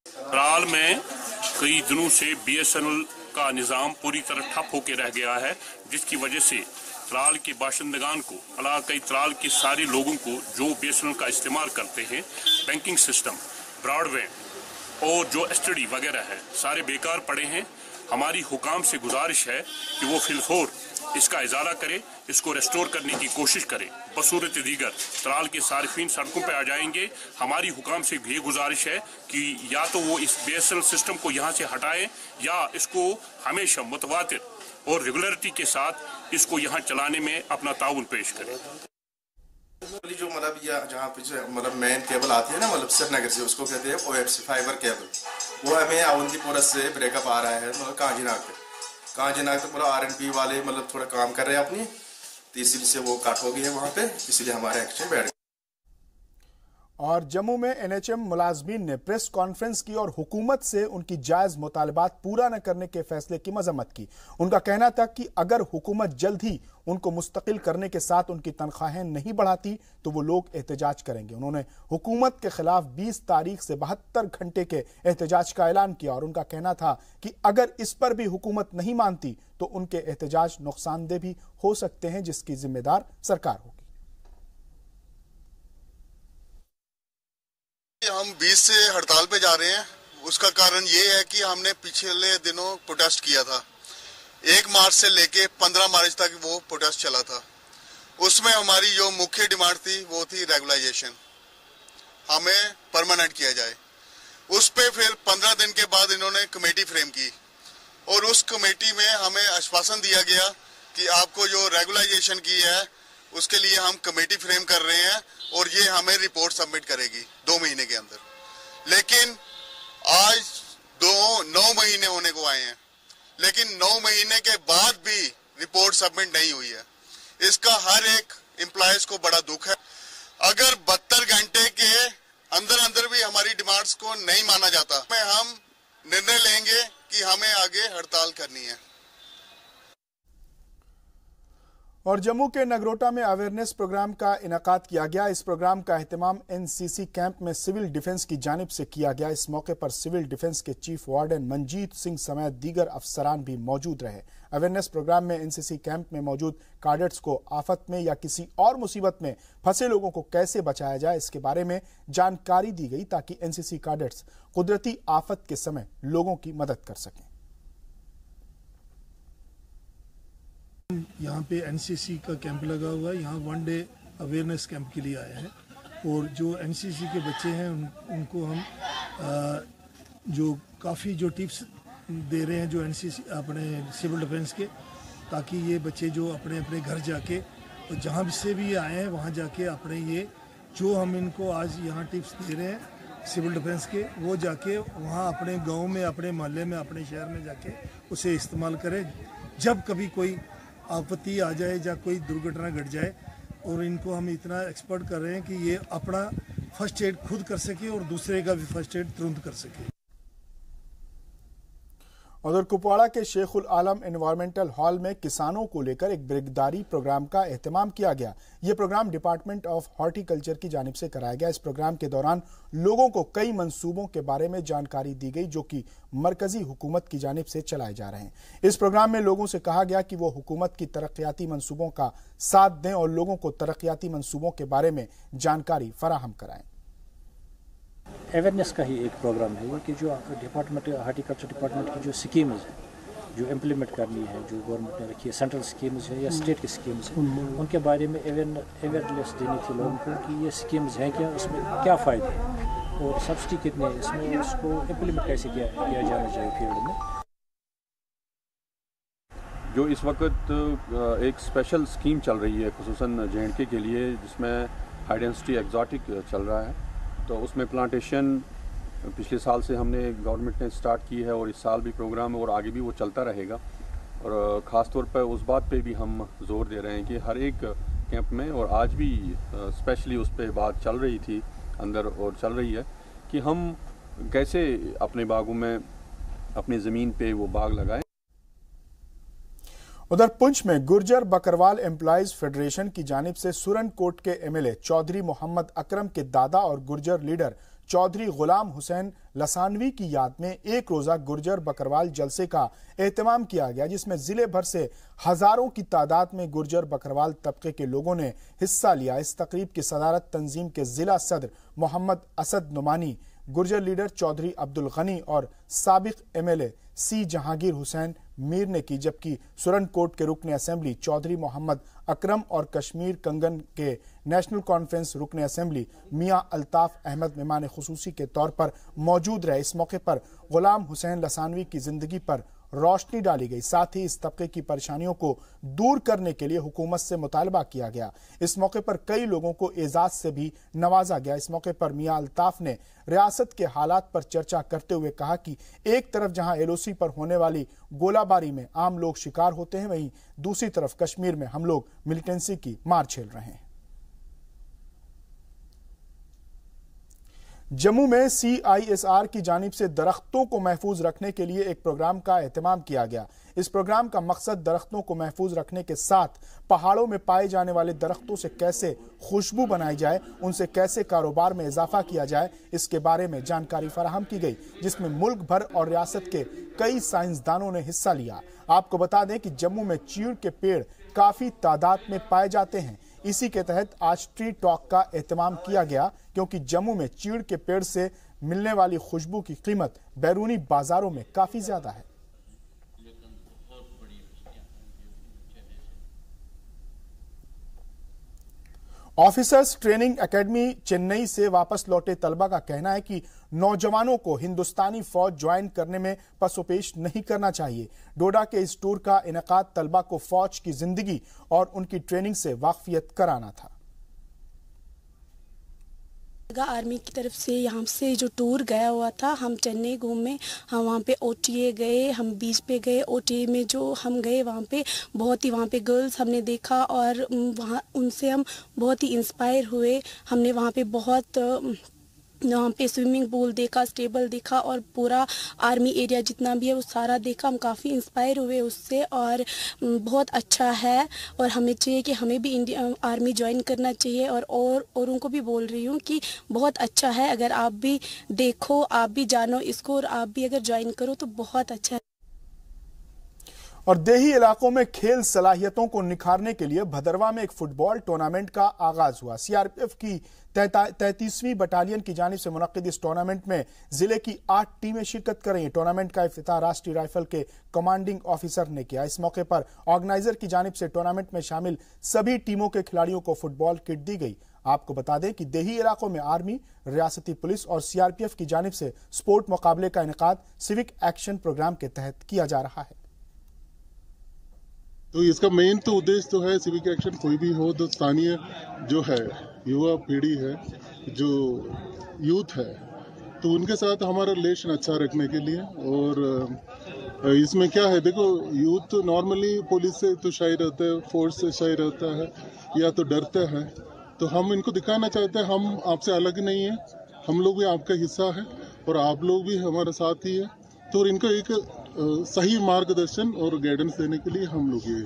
तराल में कई दिनों से बीएसएनएल का निजाम पूरी तरह ठप होकर रह गया है, जिसकी वजह से तराल के बाशिंदगान को, कई तराल के सारे लोगों को जो बीएसएनएल का इस्तेमाल करते हैं, बैंकिंग सिस्टम, ब्रॉडबैंड और जो एसटीडी वगैरह है, सारे बेकार पड़े हैं। हमारी हुकाम से गुजारिश है कि वो फिलफौर इसका इजाला करे, इसको रेस्टोर करने की कोशिश करे। बसूरत दीगर तराल के सार्फिन सड़कों पर आ जाएंगे। हमारी हुकाम से भी गुजारिश है कि या तो वो इस बीएसएनएल सिस्टम को यहाँ से हटाएं या इसको हमेशा मुतवातिर और रेगुलरिटी के साथ इसको यहाँ चलाने में अपना ताउन पेश करें। जो जहाँ पे मेन केबल आती है ना, श्रीनगर से, उसको कहते हैं ओएफसी फाइबर केबल। वो हमें अवंतीपुरा से ब्रेकअप आ रहा है, कांजीनाग तक आरएनपी वाले थोड़ा काम कर रहे हैं अपनी, तो इसीलिए से वो काट हो गई है वहाँ पे, इसलिए हमारे एक्शन बैठ गए। और जम्मू में एनएचएम मुलाजमीन ने प्रेस कॉन्फ्रेंस की और हुकूमत से उनकी जायज मुतालबात पूरा न करने के फैसले की मजम्मत की। उनका कहना था कि अगर हुकूमत जल्द ही उनको मुस्तकिल करने के साथ उनकी तनख्वाहें नहीं बढ़ाती तो वो लोग एहतजाज करेंगे। उन्होंने हुकूमत के खिलाफ 20 तारीख से 72 घंटे के एहतजाज का ऐलान किया और उनका कहना था कि अगर इस पर भी हुकूमत नहीं मानती तो उनके एहतजाज नुकसानदेह भी हो सकते हैं, जिसकी जिम्मेदार सरकार होगी। हम 20 से हड़ताल पे जा रहे हैं। उसका कारण ये है कि हमने पिछले दिनों प्रोटेस्ट किया था। 1 मार्च से लेके 15 मार्च तक वो प्रोटेस्ट चला था। उसमें हमारी जो मुख्य डिमांड थी वो थी रेगुलाइजेशन, हमें परमानेंट किया जाए। उस पे फिर 15 दिन के बाद इन्होंने कमेटी फ्रेम की और उस कमेटी में हमें आश्वासन दिया गया कि आपको जो रेगुलाइजेशन की है उसके लिए हम कमेटी फ्रेम कर रहे हैं और ये हमें रिपोर्ट सबमिट करेगी 2 महीने के अंदर। लेकिन आज 9 महीने होने को आए हैं, लेकिन 9 महीने के बाद भी रिपोर्ट सबमिट नहीं हुई है। इसका हर एक एम्प्लॉयज को बड़ा दुख है। अगर 72 घंटे के अंदर अंदर भी हमारी डिमांड्स को नहीं माना जाता, हम निर्णय लेंगे कि हमें आगे हड़ताल करनी है। और जम्मू के नगरोटा में अवेयरनेस प्रोग्राम का इनेकाद किया गया। इस प्रोग्राम का एहतमाम एनसीसी कैंप में सिविल डिफेंस की जानिब से किया गया। इस मौके पर सिविल डिफेंस के चीफ वार्डन मंजीत सिंह समेत दीगर अफसरान भी मौजूद रहे। अवेयरनेस प्रोग्राम में एनसीसी कैंप में मौजूद कैडेट्स को आफत में या किसी और मुसीबत में फंसे लोगों को कैसे बचाया जाए, इसके बारे में जानकारी दी गई ताकि एनसीसी कैडेट्स कुदरती आफत के समय लोगों की मदद कर सकें। यहाँ पे एनसीसी का कैंप लगा हुआ है। यहाँ 1 डे अवेयरनेस कैंप के लिए आए हैं और जो एनसीसी के बच्चे हैं उनको हम जो काफ़ी जो टिप्स दे रहे हैं जो एनसीसी अपने सिविल डिफेंस के, ताकि ये बच्चे जो अपने अपने घर जाके और जहाँ से भी ये आए हैं वहाँ जाके अपने ये जो हम इनको आज यहाँ टिप्स दे रहे हैं सिविल डिफेंस के, वो जाके वहाँ अपने गाँव में, अपने मोहल्ले में, अपने शहर में जाके उसे इस्तेमाल करें जब कभी कोई आपत्ति आ जाए या कोई दुर्घटना घट जाए। और इनको हम इतना एक्सपर्ट कर रहे हैं कि ये अपना फर्स्ट एड खुद कर सके और दूसरे का भी फर्स्ट एड तुरंत कर सके। उधर कुपवाड़ा के शेखुल आलम एनवायरमेंटल हॉल में किसानों को लेकर एक ब्रिगदारी प्रोग्राम का एहतमाम किया गया। यह प्रोग्राम डिपार्टमेंट ऑफ हॉर्टिकल्चर की जानिब से कराया गया। इस प्रोग्राम के दौरान लोगों को कई मंसूबों के बारे में जानकारी दी गई जो कि मरकजी हुकूमत की जानिब से चलाए जा रहे हैं। इस प्रोग्राम में लोगों से कहा गया कि वो हुकूमत की तरक्याती मंसूबों का साथ दें और लोगों को तरक्याती मंसूबों के बारे में जानकारी फराहम कराएं। अवेयरनेस का ही एक प्रोग्राम है कि जो डिपार्टमेंट हार्टिकल्चर डिपार्टमेंट की जो स्कीम्स हैं जो इम्प्लीमेंट करनी है, जो गवर्नमेंट ने रखी है, सेंट्रल स्कीम्स है या स्टेट की स्कीम्स हैं, उनके बारे में अवेयरनेस देनी थी लोगों को कि ये स्कीम्स हैं क्या, उसमें क्या फ़ायदे हैं और सब्सिडी कितने है इसमें, उसको इम्प्लीमेंट कैसे किया जाना चाहिए फील्ड में। जो इस वक्त एक स्पेशल स्कीम चल रही है खुसूसन J&K के लिए, जिसमें हाई डेंसिटी एक्जॉटिक चल रहा है, तो उसमें प्लांटेशन पिछले साल से हमने गवर्नमेंट ने स्टार्ट की है और इस साल भी प्रोग्राम है और आगे भी वो चलता रहेगा। और ख़ास तौर पर उस बात पे भी हम जोर दे रहे हैं कि हर एक कैंप में, और आज भी स्पेशली उस पर बात चल रही थी अंदर और चल रही है कि हम कैसे अपने बागों में, अपनी ज़मीन पे वो बाग लगाएं। उधर पुंछ में गुर्जर बकरवाल एम्प्लॉइज फेडरेशन की जानिब से सुरनकोट के एमएलए चौधरी मोहम्मद अकरम के दादा और गुर्जर लीडर चौधरी गुलाम हुसैन लसानवी की याद में एक रोजा गुर्जर बकरवाल जलसे का एहतमाम किया गया, जिसमें जिले भर से हजारों की तादाद में गुर्जर बकरवाल तबके के लोगों ने हिस्सा लिया। इस तकरीब की सदारत तंजीम के जिला सदर मोहम्मद असद नुमानी, गुर्जर लीडर चौधरी अब्दुल गनी और साबिक एमएलए सी जहांगीर हुसैन मीर ने की, जबकि सुरनकोट के रुकन असेंबली चौधरी मोहम्मद अकरम और कश्मीर कंगन के नेशनल कॉन्फ्रेंस रुकन असेंबली मियां अल्ताफ अहमद मेहमान खुसूसी के तौर पर मौजूद रहे। इस मौके पर गुलाम हुसैन लसानवी की जिंदगी पर रोशनी डाली गई। साथ ही इस तबके की परेशानियों को दूर करने के लिए हुकूमत से मुतालबा किया गया। इस मौके पर कई लोगों को एजाज से भी नवाजा गया। इस मौके पर मियां अल्ताफ ने रियासत के हालात पर चर्चा करते हुए कहा कि एक तरफ जहां एलओसी पर होने वाली गोलाबारी में आम लोग शिकार होते हैं, वहीं दूसरी तरफ कश्मीर में हम लोग मिलिटेंसी की मार झेल रहे हैं। जम्मू में CISR की जानिब से दरख्तों को महफूज रखने के लिए एक प्रोग्राम का एहतमाम किया गया। इस प्रोग्राम का मकसद दरख्तों को महफूज रखने के साथ पहाड़ों में पाए जाने वाले दरख्तों से कैसे खुशबू बनाई जाए, उनसे कैसे कारोबार में इजाफा किया जाए, इसके बारे में जानकारी फराहम की गई, जिसमें मुल्क भर और रियासत के कई साइंसदानों ने हिस्सा लिया। आपको बता दें कि जम्मू में चीड़ के पेड़ काफी तादाद में पाए जाते हैं। इसी के तहत आज ट्री टॉक का एहतमाम किया गया, क्योंकि जम्मू में चीड़ के पेड़ से मिलने वाली खुशबू की कीमत बैरूनी बाजारों में काफी ज्यादा है। ऑफिसर्स ट्रेनिंग एकेडमी चेन्नई से वापस लौटे तलबा का कहना है कि नौजवानों को हिंदुस्तानी फौज ज्वाइन करने में पसोपेश नहीं करना चाहिए। डोडा के इस टूर का इनेकाद तलबा को फौज की जिंदगी और उनकी ट्रेनिंग से वाकफियत कराना था। आर्मी की तरफ से यहाँ से जो टूर गया हुआ था, हम चेन्नई घूमे, हम वहाँ पे OTA गए, हम बीच पे गए। OTA में जो हम गए वहाँ पे बहुत ही, वहाँ पे गर्ल्स हमने देखा और वहाँ उनसे हम बहुत ही इंस्पायर हुए। हमने वहाँ पे वहाँ पे स्विमिंग पूल देखा, स्टेबल देखा और पूरा आर्मी एरिया जितना भी है वो सारा देखा। हम काफ़ी इंस्पायर हुए उससे और बहुत अच्छा है और हमें चाहिए कि हमें भी आर्मी ज्वाइन करना चाहिए। और औरों को भी बोल रही हूँ कि बहुत अच्छा है, अगर आप भी देखो, आप भी जानो इसको और आप भी अगर ज्वाइन करो तो बहुत अच्छा है। और देही इलाकों में खेल सलाहियतों को निखारने के लिए भदरवा में एक फुटबॉल टूर्नामेंट का आगाज हुआ। CRPF की 33वीं बटालियन की जानिब से मुनक्किद इस टूर्नामेंट में जिले की 8 टीमें शिरकत कर रही हैं। टूर्नामेंट का इफ्तिताह राष्ट्रीय राइफल के कमांडिंग ऑफिसर ने किया। इस मौके पर ऑर्गेनाइजर की जानिब से टूर्नामेंट में शामिल सभी टीमों के खिलाड़ियों को फुटबॉल किट दी गई। आपको बता दें कि देही इलाकों में आर्मी, रियासती पुलिस और CRPF की जानिब से स्पोर्ट मुकाबले का इनेकाद सिविक एक्शन प्रोग्राम के तहत किया जा रहा है। तो इसका मेन तो उद्देश्य तो है सिविक एक्शन, कोई भी हो तो स्थानीय जो है युवा पीढ़ी है, जो यूथ है, तो उनके साथ हमारा रिलेशन अच्छा रखने के लिए। और इसमें क्या है, देखो यूथ तो नॉर्मली पुलिस से तो शाय रहता है, फोर्स से शाय रहता है या तो डरता है, तो हम इनको दिखाना चाहते हैं हम आपसे अलग नहीं है, हम लोग भी आपका हिस्सा है और आप लोग भी हमारे साथ ही है। तो इनको एक सही मार्गदर्शन और गाइडेंस देने के लिए हम लोग ये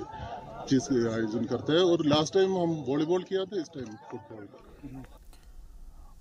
चीज का आयोजन करते हैं। और लास्ट टाइम हम वॉलीबॉल किया था, इस टाइम फुटबॉल।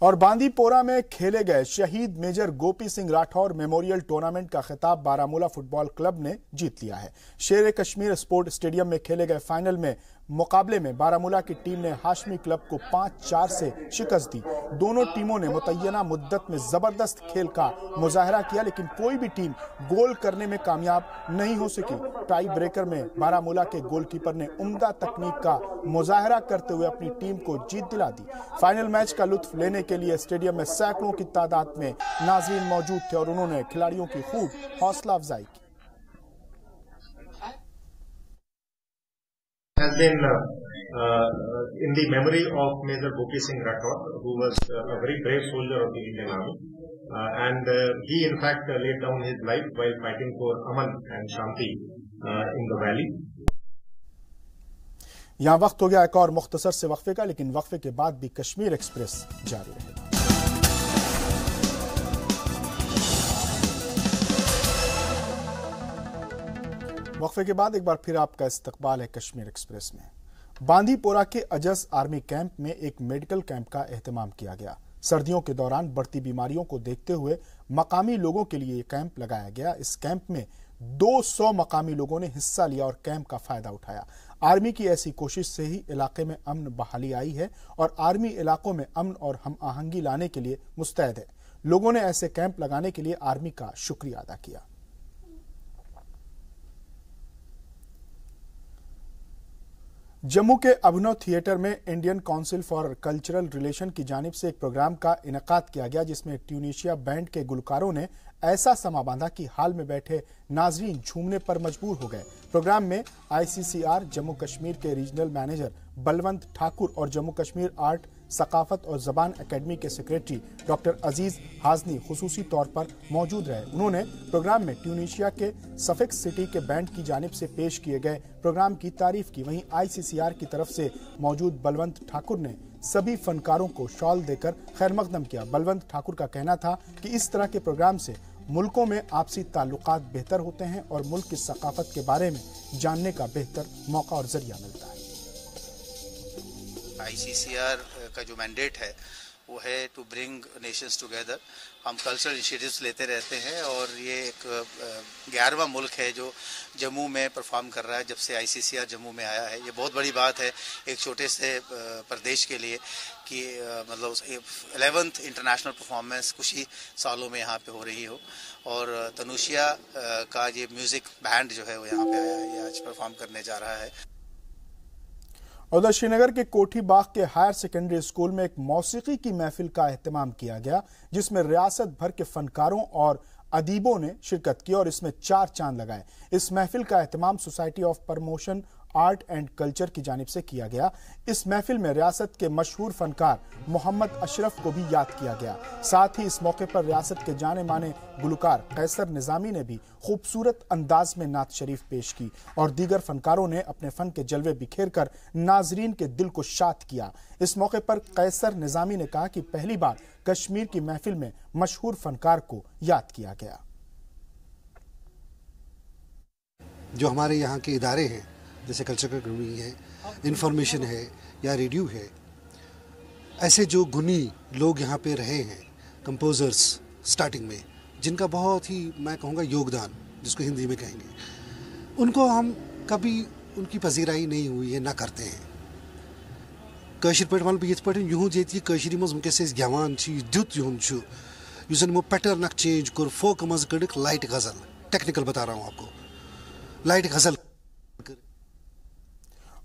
और बांदीपोरा में खेले गए शहीद मेजर गोपी सिंह राठौर मेमोरियल टूर्नामेंट का खिताब बारामूला फुटबॉल क्लब ने जीत लिया है। शेर कश्मीर स्पोर्ट स्टेडियम में खेले गए फाइनल में मुकाबले में बारामूला की टीम ने हाशमी क्लब को 5-4 से शिकस्त दी। दोनों टीमों ने मुतय्यना मुद्दत में जबरदस्त खेल का मुजाहरा किया, लेकिन कोई भी टीम गोल करने में कामयाब नहीं हो सकी। टाई ब्रेकर में बारामूला के गोलकीपर ने उम्दा तकनीक का मुजाहरा करते हुए अपनी टीम को जीत दिला दी। फाइनल मैच का लुत्फ लेने के लिए स्टेडियम में सैकड़ों की तादाद में नाजरीन मौजूद थे और उन्होंने खिलाड़ियों की खूब हौसला अफजाई की। Has been in the memory of Major Gopi Singh Rathore, who was a very brave soldier of the Indian Army, and he in fact laid down his life while fighting for Aman and Shanti in the valley. यहाँ वक्त हो गया एक और मुख्तसर से वक्फे का, लेकिन वक्फे के बाद भी कश्मीर एक्सप्रेस जारी रहेगा। वक्फे के बाद एक बार फिर आपका इस्तकबाल है कश्मीर एक्सप्रेस में। बांदीपोरा के अजस आर्मी कैंप में एक मेडिकल कैंप का एहतमाम किया गया। सर्दियों के दौरान बढ़ती बीमारियों को देखते हुए मकामी लोगों के लिए कैंप लगाया गया। इस कैंप में 200 मकामी लोगों ने हिस्सा लिया और कैंप का फायदा उठाया। आर्मी की ऐसी कोशिश से ही इलाके में अमन बहाली आई है और आर्मी इलाकों में अमन और हम आहंगी लाने के लिए मुस्तैद है। लोगों ने ऐसे कैंप लगाने के लिए आर्मी का शुक्रिया अदा किया। जम्मू के अभिनव थिएटर में Indian council for cultural relation की जानिब से एक प्रोग्राम का इनेकाद किया गया, जिसमें ट्यूनीशिया बैंड के गुलकारों ने ऐसा समा बांधा कि हाल में बैठे नाजरीन झूमने पर मजबूर हो गए। प्रोग्राम में ICCR जम्मू कश्मीर के रीजनल मैनेजर बलवंत ठाकुर और जम्मू कश्मीर आर्ट सकाफत और जबान एकेडमी के सेक्रेटरी डॉक्टर अजीज हाजनी खुसूसी तौर पर मौजूद रहे। उन्होंने प्रोग्राम में ट्यूनीशिया के सफिक्स सिटी के बैंड की जानिब से पेश किए गए प्रोग्राम की तारीफ की। वहीं ICCR की तरफ से मौजूद बलवंत ठाकुर ने सभी फनकारों को शॉल देकर खैर मकदम किया। बलवंत ठाकुर का कहना था कि इस तरह के प्रोग्राम से मुल्कों में आपसी ताल्लुकात बेहतर होते हैं और मुल्क की सकाफत के बारे में जानने का बेहतर मौका और जरिया मिलता है। ICCR का जो मैंडेट है वो है टू ब्रिंग नेशंस टुगेदर। हम कल्चरल इनिशिएटिव्स लेते रहते हैं और ये एक 11वां मुल्क है जो जम्मू में परफॉर्म कर रहा है जब से ICCR जम्मू में आया है। ये बहुत बड़ी बात है एक छोटे से प्रदेश के लिए कि मतलब 11th इंटरनेशनल परफॉर्मेंस कुछ ही सालों में यहाँ पे हो रही हो। और तनुशिया का ये म्यूजिक बैंड जो है वो यहाँ पे आया है, ये आज परफॉर्म करने जा रहा है। उधर श्रीनगर के कोठी बाग के हायर सेकेंडरी स्कूल में एक मौसीकी की महफिल का एहतमाम किया गया, जिसमें रियासत भर के फनकारों और अदीबों ने शिरकत की और इसमें 4 चांद लगाए। इस महफिल का एहतमाम society of promotion art and culture की जानिब से किया गया। इस महफिल में रियासत के मशहूर फनकार मोहम्मद अशरफ को भी याद किया गया। साथ ही इस मौके पर रियासत के जाने माने गुलकार कैसर निजामी ने भी खूबसूरत अंदाज में नात शरीफ पेश की और दीगर फनकारों ने अपने फन के जलवे बिखेर कर नाजरीन के दिल को शाद किया। इस मौके पर कैसर निजामी ने कहा कि पहली बार कश्मीर की महफिल में मशहूर फनकार को याद किया गया। जो हमारे यहाँ के इदारे हैं जैसे कल्चर अकेडमी है, इंफॉर्मेशन है या रेडियो है, ऐसे जो गुनी लोग यहाँ पे रहे हैं, कंपोजर्स स्टार्टिंग में, जिनका बहुत ही मैं कहूँगा योगदान जिसको हिंदी में कहेंगे, उनको हम कभी उनकी पजीराई नहीं हुई है, ना करते हैं। कशिर पे वन ये पे यूँ ये कशिर मज वस गवान दुत यूँ युन पैटर्न चेंज कोर फोक मज कड़क लाइट गजल, टेक्निकल बता रहा हूँ आपको, लाइट गजल।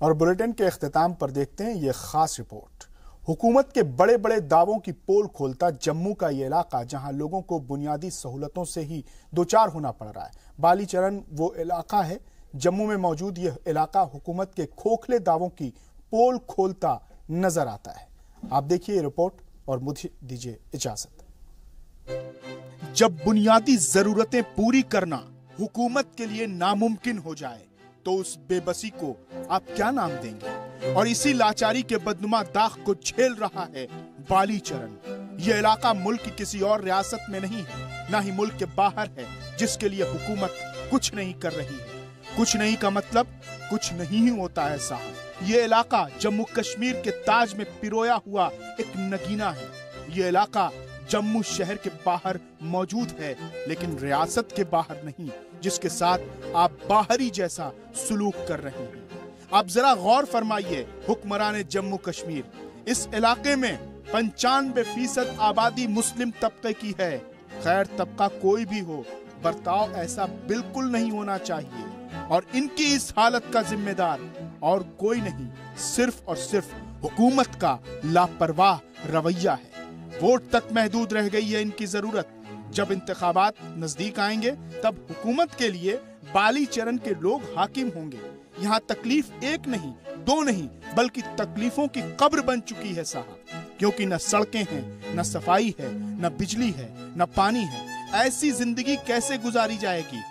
और बुलेटिन के इख्तिताम पर देखते हैं ये खास रिपोर्ट। हुकूमत के बड़े बड़े दावों की पोल खोलता जम्मू का ये इलाका, जहां लोगों को बुनियादी सहूलतों से ही दोचार होना पड़ रहा है। बालीचरण वो इलाका है। जम्मू में मौजूद यह इलाका हुकूमत के खोखले दावों की पोल खोलता नजर आता है। आप देखिए रिपोर्ट और मुझे दीजिए इजाजत। जब बुनियादी जरूरतें पूरी करना हुकूमत के लिए नामुमकिन हो जाए तो उस बेबसी को आप क्या नाम देंगे? और इसी लाचारी के बदनुमा दाग को झेल रहा है बालीचरण। यह इलाका मुल्क की किसी और रियासत में नहीं है, ना ही मुल्क के बाहर है, जिसके लिए हुकूमत कुछ नहीं कर रही है। कुछ नहीं का मतलब कुछ नहीं ही होता है साहब। ये इलाका जम्मू कश्मीर के ताज में पिरोया हुआ एक नगीना है। ये इलाका जम्मू शहर के बाहर मौजूद है, लेकिन रियासत के बाहर नहीं, जिसके साथ आप बाहरी जैसा सुलूक कर रहे हैं। आप जरा गौर फरमाइए, हुक्मरान जम्मू कश्मीर, इस इलाके में 95% आबादी मुस्लिम तबके की है। खैर तबका कोई भी हो, बर्ताव ऐसा बिल्कुल नहीं होना चाहिए। और इनकी इस हालत का जिम्मेदार और कोई नहीं, सिर्फ और सिर्फ हुकूमत का लापरवाह रवैया है। वोट तक महदूद रह गई है इनकी जरूरत। जब इंतखाबात नजदीक आएंगे तब हुकूमत के लिए बाली चरण के लोग हाकिम होंगे। यहाँ तकलीफ एक नहीं, दो नहीं, बल्कि तकलीफों की कब्र बन चुकी है साहब, क्योंकि न सड़कें हैं, न सफाई है, न बिजली है, न पानी है। ऐसी जिंदगी कैसे गुजारी जाएगी,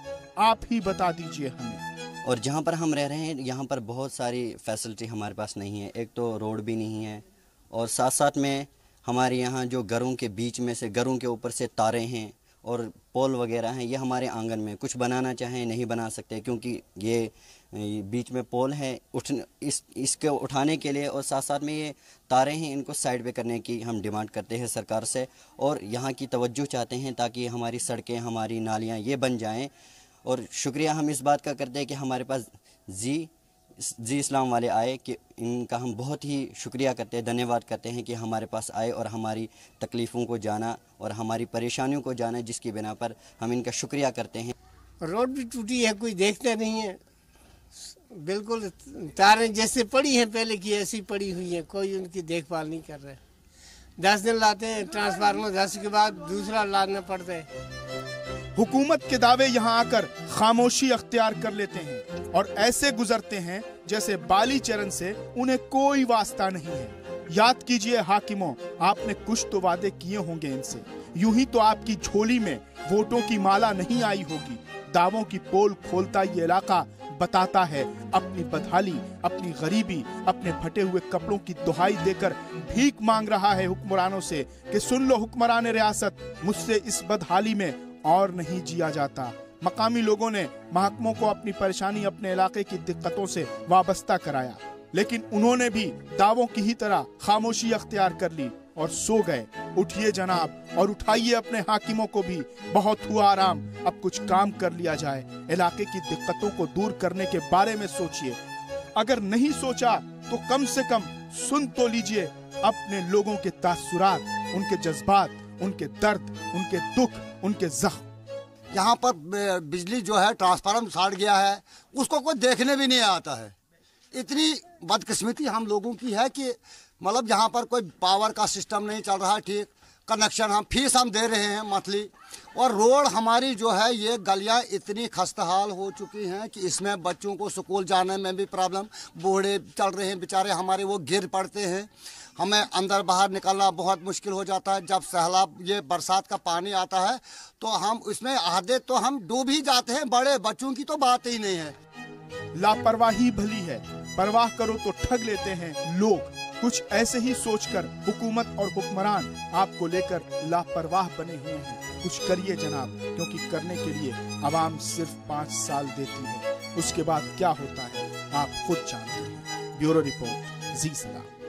आप ही बता दीजिए हमें। और जहाँ पर हम रह रहे हैं यहाँ पर बहुत सारी फैसिलिटी हमारे पास नहीं है। एक तो रोड भी नहीं है, और साथ साथ में हमारे यहाँ जो घरों के बीच में से, घरों के ऊपर से तारे हैं और पोल वगैरह हैं, ये हमारे आंगन में कुछ बनाना चाहें नहीं बना सकते, क्योंकि ये बीच में पोल है इसके उठाने के लिए, और साथ साथ में ये तारे हैं, इनको साइड पे करने की हम डिमांड करते हैं सरकार से। और यहाँ की तवज्जो चाहते हैं ताकि हमारी सड़कें, हमारी नालियाँ ये बन जाएं। और शुक्रिया हम इस बात का करते हैं कि हमारे पास जी इस्लाम वाले आए, कि इनका हम बहुत ही शुक्रिया करते हैं, धन्यवाद करते हैं कि हमारे पास आए और हमारी तकलीफ़ों को जाना और हमारी परेशानियों को जाना, जिसकी बिना पर हम इनका शुक्रिया करते हैं। रोड भी टूटी है, कोई देखता नहीं है, बिल्कुल तारें जैसे पड़ी हैं पहले की ऐसी पड़ी हुई हैं, कोई उनकी देखभाल नहीं कर रहे। 10 दिन लाते हैं ट्रांसफार्मर, 10 के बाद दूसरा लाना पड़ता है। हुकूमत के दावे यहाँ आकर खामोशी अख्तियार कर लेते हैं और ऐसे गुजरते हैं जैसे बाली चरण से उन्हें कोई वास्ता नहीं है। याद कीजिए हाकिमों, आपने कुछ तो वादे किए होंगे इनसे, यूं ही तो आपकी झोली में वोटों की माला नहीं आई होगी। दावों की पोल खोलता ये इलाका बताता है अपनी बदहाली, अपनी गरीबी, अपने फटे हुए कपड़ों की दुहाई देकर भीख मांग रहा है हुक्मरानों से कि सुन लो हुक्मरान रियासत, मुझसे इस बदहाली में और नहीं जिया जाता। मकामी लोगों ने महकमों को अपनी परेशानी, अपने इलाके की दिक्कतों से वाबस्ता कराया, लेकिन उन्होंने भी दावों की ही तरह खामोशी अख्तियार कर ली और सो गए। उठिए जनाब और उठाइए अपने हाकिमों को भी, बहुत हुआ आराम, अब कुछ काम कर लिया जाए। इलाके की दिक्कतों को दूर करने के बारे में सोचिए। अगर नहीं सोचा तो कम से कम सुन तो लीजिए अपने लोगों के तासुरात, उनके जज्बात, उनके दर्द, उनके दुख, उनके जख्म। यहाँ पर बिजली जो है ट्रांसफार्मर साड़ गया है, उसको कोई देखने भी नहीं आता है। इतनी बदकिस्मती हम लोगों की है कि मतलब यहाँ पर कोई पावर का सिस्टम नहीं चल रहा है ठीक, कनेक्शन हम फीस हम दे रहे हैं मंथली, और रोड हमारी जो है ये गलियाँ इतनी खस्ताहाल हो चुकी हैं कि इसमें बच्चों को स्कूल जाने में भी प्रॉब्लम, बूढ़े चल रहे हैं बेचारे हमारे, वो गिर पड़ते हैं, हमें अंदर बाहर निकलना बहुत मुश्किल हो जाता है। जब सैलाब ये बरसात का पानी आता है तो हम उसमें आधे तो हम डूब ही जाते हैं, बड़े बच्चों की तो बात ही नहीं है। लापरवाही भली है, परवाह करो तो ठग लेते हैं लोग। कुछ ऐसे ही सोचकर हुकूमत और हुक्मरान आपको लेकर लापरवाह बने हुए हैं। कुछ करिए जनाब, क्योंकि करने के लिए आवाम सिर्फ 5 साल देती है, उसके बाद क्या होता है आप खुद जानते हैं। ब्यूरो रिपोर्ट, जी सलाम।